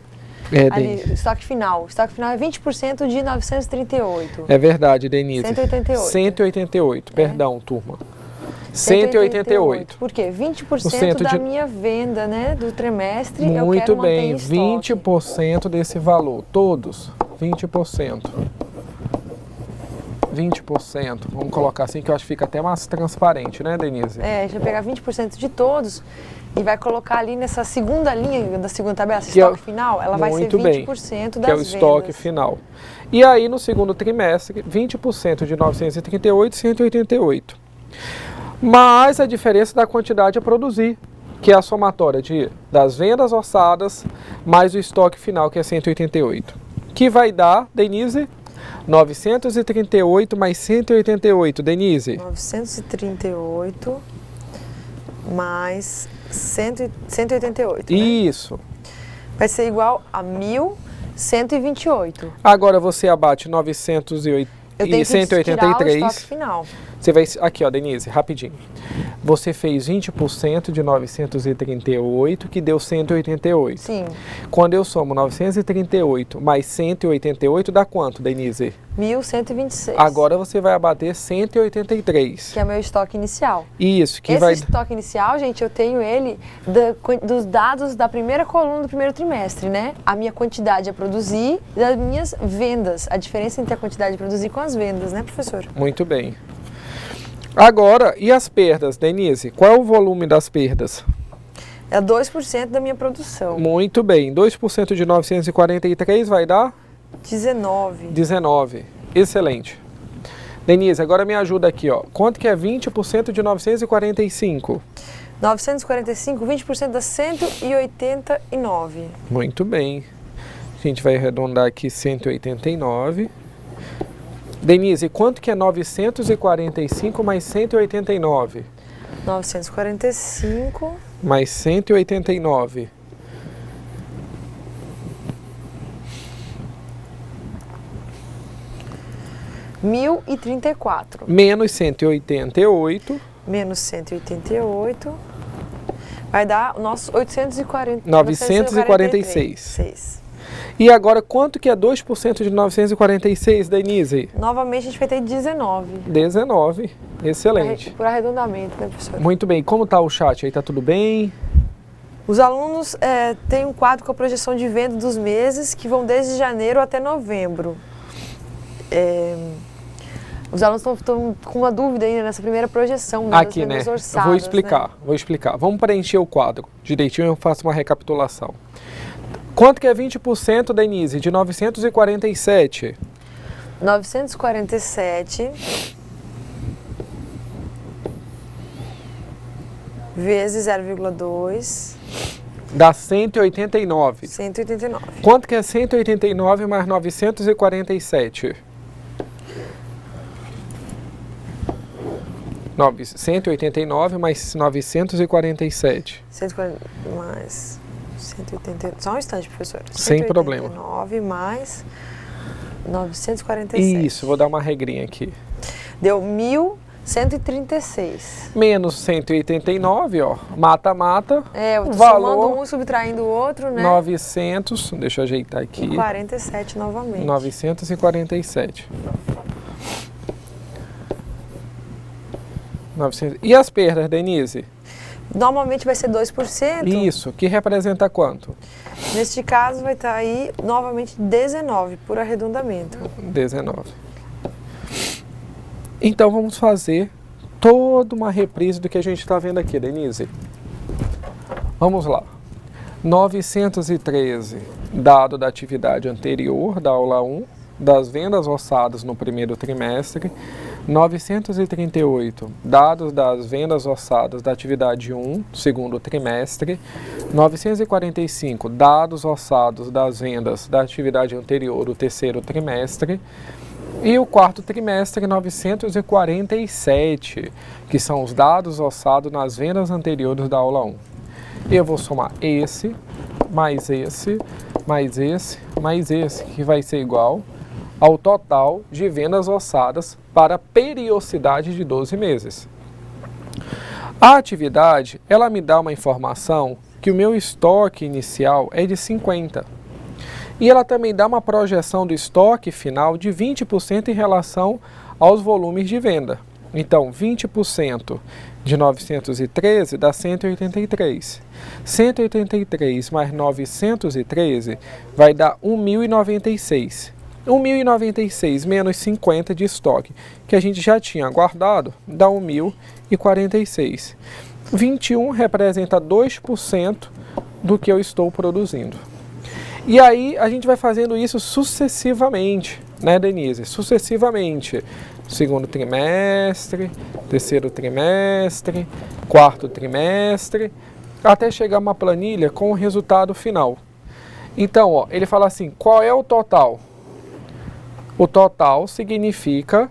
S1: Denise.
S2: Ali, o estoque final. O estoque final é 20% de 938.
S1: É verdade, Denise.
S2: 188.
S1: 188, perdão, turma. 188.
S2: Por quê? 20% da minha venda, né, do trimestre, eu quero
S1: Muito
S2: manter
S1: bem,
S2: em estoque.
S1: 20% desse valor, todos, 20%. 20%, vamos colocar assim que eu acho que fica até mais transparente, né, Denise?
S2: A gente vai pegar 20% de todos e vai colocar ali nessa segunda linha da segunda tabela, esse
S1: Que
S2: estoque final, ela vai ser 20%
S1: bem,
S2: das vendas.
S1: que é o estoque final. E aí, no segundo trimestre, 20% de 938, 188. Mais a diferença da quantidade a produzir, que é a somatória das vendas orçadas mais o estoque final, que é 188. Que vai dar, Denise, 938 mais 188, Denise.
S2: 938 mais 188.
S1: Isso.
S2: Né? Vai ser igual a 1.128.
S1: Agora você abate 908
S2: eu tenho
S1: e 183.
S2: Que tirar o estoque final.
S1: Você vai aqui, ó, Denise, rapidinho. Você fez 20% de 938, que deu 188.
S2: Sim.
S1: Quando eu somo 938 mais 188, dá quanto, Denise?
S2: 1.126.
S1: Agora você vai abater 183.
S2: Que é meu estoque inicial.
S1: Isso, que
S2: Esse
S1: vai...
S2: estoque inicial, gente, eu tenho ele dos dados da primeira coluna do primeiro trimestre, né? A minha quantidade a produzir e das minhas vendas. A diferença entre a quantidade a produzir com as vendas, né, professor?
S1: Muito bem. Agora, e as perdas, Denise? Qual é o volume das perdas?
S2: É 2% da minha produção.
S1: Muito bem. 2% de 943 vai dar?
S2: 19.
S1: 19. Excelente. Denise, agora me ajuda aqui, ó. Quanto que é 20% de 945?
S2: 945, 20% dá 189.
S1: Muito bem. A gente vai arredondar aqui 189. Denise, quanto que é 945 mais 189?
S2: 945
S1: mais 189.
S2: R$1.034.
S1: Menos 188.
S2: Menos 188. Vai dar o nosso 946.
S1: E agora, quanto que é 2% de 946, Denise?
S2: Novamente, a gente vai ter 19.
S1: 19, excelente.
S2: Por arredondamento, né, professor?
S1: Muito bem. Como está o chat aí? Está tudo bem?
S2: Os alunos têm um quadro com a projeção de venda dos meses que vão desde janeiro até novembro. Os alunos estão com uma dúvida ainda nessa primeira projeção, né,
S1: aqui, né?
S2: Orçadas,
S1: Vou explicar. Vamos preencher o quadro direitinho, eu faço uma recapitulação. Quanto que é 20%, Denise, de 947?
S2: 947 vezes 0,2
S1: dá 189.
S2: 189.
S1: Quanto que é 189 mais 947? 189 mais 947.
S2: 140 mais 180. Só um instante, professora.
S1: Sem problema.
S2: 189 mais 947.
S1: Isso, vou dar uma regrinha aqui.
S2: Deu 1.136.
S1: Menos 189, ó. Mata.
S2: Eu tô
S1: valor,
S2: somando um e subtraindo o outro, né?
S1: 900, deixa eu ajeitar aqui.
S2: 47 novamente.
S1: 947. 900. E as perdas, Denise?
S2: Normalmente vai ser 2%.
S1: Isso, que representa quanto?
S2: Neste caso vai estar aí novamente 19, por arredondamento.
S1: 19. Então vamos fazer toda uma reprise do que a gente está vendo aqui, Denise. Vamos lá. 913, dado da atividade anterior, da aula 1, das vendas orçadas no primeiro trimestre. 938, dados das vendas orçadas da atividade 1, segundo trimestre. 945, dados orçados das vendas da atividade anterior, o terceiro trimestre. E o quarto trimestre, 947, que são os dados orçados nas vendas anteriores da aula 1. Eu vou somar esse, mais esse, mais esse, mais esse, que vai ser igual ao total de vendas orçadas para a periodicidade de 12 meses. A atividade, ela me dá uma informação que o meu estoque inicial é de 50. E ela também dá uma projeção do estoque final de 20% em relação aos volumes de venda. Então, 20% de 913 dá 183. 183 mais 913 vai dar 1.096. 1.096 menos 50 de estoque, que a gente já tinha guardado, dá 1.046. 21 representa 2% do que eu estou produzindo. E aí a gente vai fazendo isso sucessivamente, né, Denise? Sucessivamente. Segundo trimestre, terceiro trimestre, quarto trimestre, até chegar uma planilha com o resultado final. Então, ó, ele fala assim, qual é o total? O total significa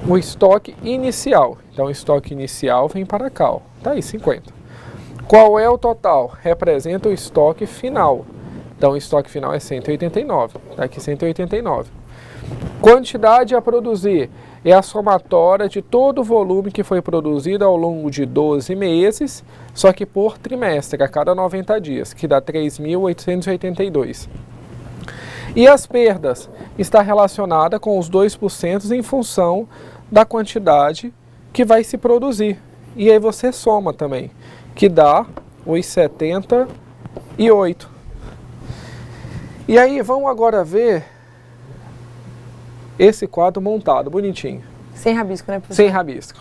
S1: o estoque inicial. Então, o estoque inicial vem para cá, ó. Tá aí, 50. Qual é o total? Representa o estoque final. Então, o estoque final é 189. Tá aqui 189. Quantidade a produzir é a somatória de todo o volume que foi produzido ao longo de 12 meses, só que por trimestre, a cada 90 dias, que dá 3.882. E as perdas está relacionada com os 2% em função da quantidade que vai se produzir. E aí você soma também, que dá os 78. E aí vamos agora ver esse quadro montado, bonitinho.
S2: Sem rabisco, né, professor?
S1: Sem rabisco,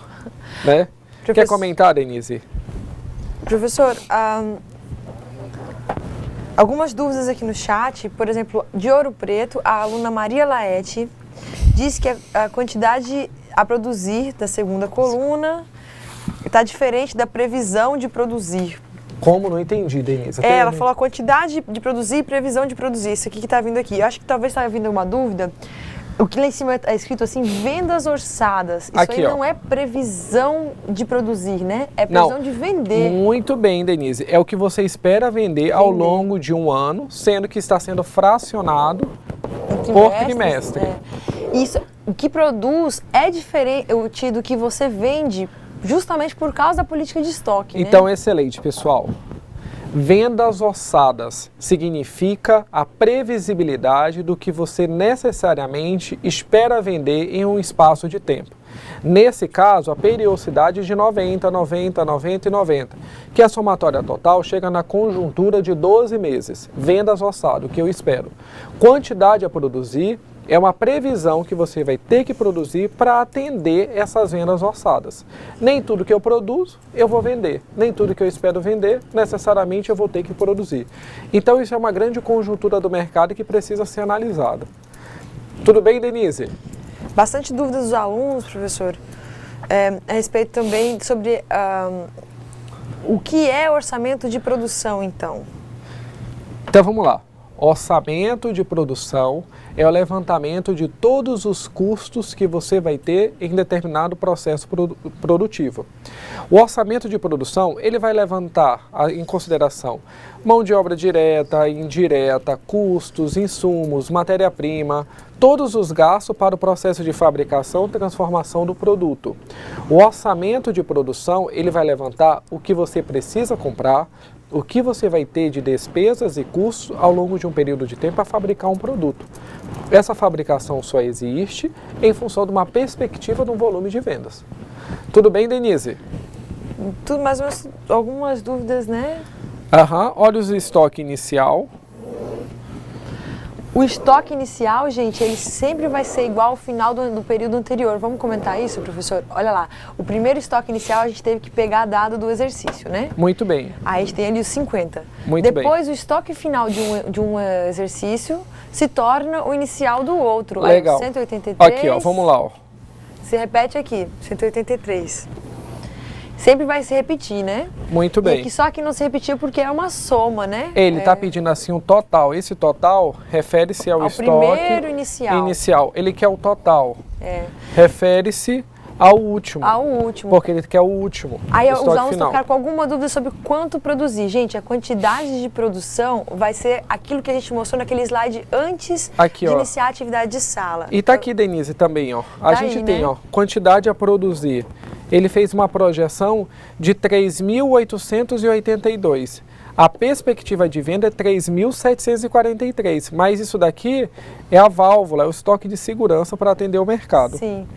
S1: né? Quer comentar, Denise?
S2: Professor, algumas dúvidas aqui no chat, por exemplo, de Ouro Preto, a aluna Maria Laete diz que a quantidade a produzir da segunda coluna está diferente da previsão de produzir.
S1: Como? Não entendi, Denise.
S2: Ela falou a quantidade de produzir e previsão de produzir. Isso aqui que está vindo aqui. Eu acho que talvez está vindo uma dúvida. O que lá em cima é escrito assim, vendas orçadas. Isso
S1: aqui,
S2: aí não é previsão de produzir, né? É previsão de vender.
S1: Muito bem, Denise. É o que você espera vender ao longo de um ano, sendo que está sendo fracionado por trimestre.
S2: Isso, o que produz é diferente do que você vende justamente por causa da política de estoque,
S1: Então,
S2: né?
S1: excelente, pessoal. Vendas orçadas significa a previsibilidade do que você necessariamente espera vender em um espaço de tempo. Nesse caso, a periodicidade de 90, 90, 90 e 90, que a somatória total chega na conjuntura de 12 meses. Vendas orçadas, o que eu espero. Quantidade a produzir é uma previsão que você vai ter que produzir para atender essas vendas orçadas. Nem tudo que eu produzo, eu vou vender. Nem tudo que eu espero vender, necessariamente eu vou ter que produzir. Então isso é uma grande conjuntura do mercado que precisa ser analisada. Tudo bem, Denise?
S2: Bastante dúvidas dos alunos, professor, a respeito também sobre o que é orçamento de produção, então.
S1: Então vamos lá. Orçamento de produção é o levantamento de todos os custos que você vai ter em determinado processo produtivo. O orçamento de produção, ele vai levantar em consideração mão de obra direta, indireta, custos, insumos, matéria-prima, todos os gastos para o processo de fabricação e transformação do produto. O orçamento de produção, ele vai levantar o que você precisa comprar, o que você vai ter de despesas e custos ao longo de um período de tempo para fabricar um produto. Essa fabricação só existe em função de uma perspectiva de um volume de vendas. Tudo bem, Denise?
S2: Tudo mais ou menos, algumas dúvidas, né?
S1: Olha o estoque inicial.
S2: O estoque inicial, gente, ele sempre vai ser igual ao final do período anterior. Vamos comentar isso, professor? Olha lá, o primeiro estoque inicial a gente teve que pegar a data do exercício, né?
S1: Muito bem.
S2: Aí a gente tem ali os 50.
S1: Muito bem.
S2: Depois, o estoque final de um exercício se torna o inicial do outro.
S1: Legal.
S2: 183.
S1: Aqui, ó, vamos lá, ó.
S2: Se repete aqui, 183. Sempre vai se repetir, né?
S1: Muito bem.
S2: E aqui, só que não se repetiu porque é uma soma, né?
S1: Ele está pedindo assim um total. Esse total refere-se ao estoque
S2: primeiro inicial.
S1: Ele quer o total.
S2: É.
S1: Refere-se ao último.
S2: Ao último.
S1: Porque ele quer o último.
S2: Aí
S1: o
S2: os alunos
S1: final.
S2: ficaram com alguma dúvida sobre quanto produzir. Gente, a quantidade de produção vai ser aquilo que a gente mostrou naquele slide antes
S1: aqui,
S2: de
S1: ó.
S2: iniciar a atividade de sala.
S1: E tá aqui, Denise, também, ó. A gente
S2: aí,
S1: tem,
S2: né?
S1: ó, quantidade a produzir. Ele fez uma projeção de 3.882. A perspectiva de venda é 3.743, mas isso daqui é a válvula, é o estoque de segurança para atender o mercado.
S2: Sim.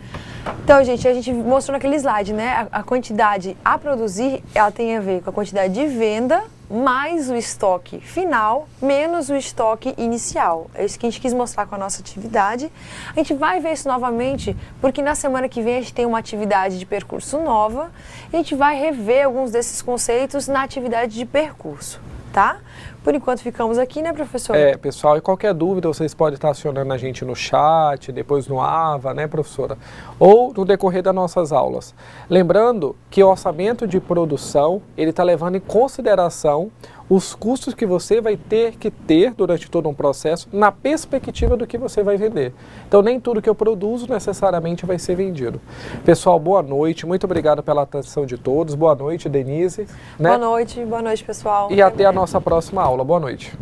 S2: Então, gente, a gente mostrou naquele slide, né? A quantidade a produzir, ela tem a ver com a quantidade de venda mais o estoque final, menos o estoque inicial. É isso que a gente quis mostrar com a nossa atividade. A gente vai ver isso novamente, porque na semana que vem a gente tem uma atividade de percurso nova. E a gente vai rever alguns desses conceitos na atividade de percurso, tá? Por enquanto ficamos aqui, né, professor?
S1: Pessoal, e qualquer dúvida vocês podem estar acionando a gente no chat, depois no AVA, né, professora? Ou no decorrer das nossas aulas. Lembrando que o orçamento de produção, ele está levando em consideração os custos que você vai ter que ter durante todo um processo na perspectiva do que você vai vender. Então, nem tudo que eu produzo necessariamente vai ser vendido. Pessoal, boa noite. Muito obrigado pela atenção de todos. Boa noite, Denise. Né?
S2: Boa noite, pessoal.
S1: E até a nossa próxima aula. Boa noite.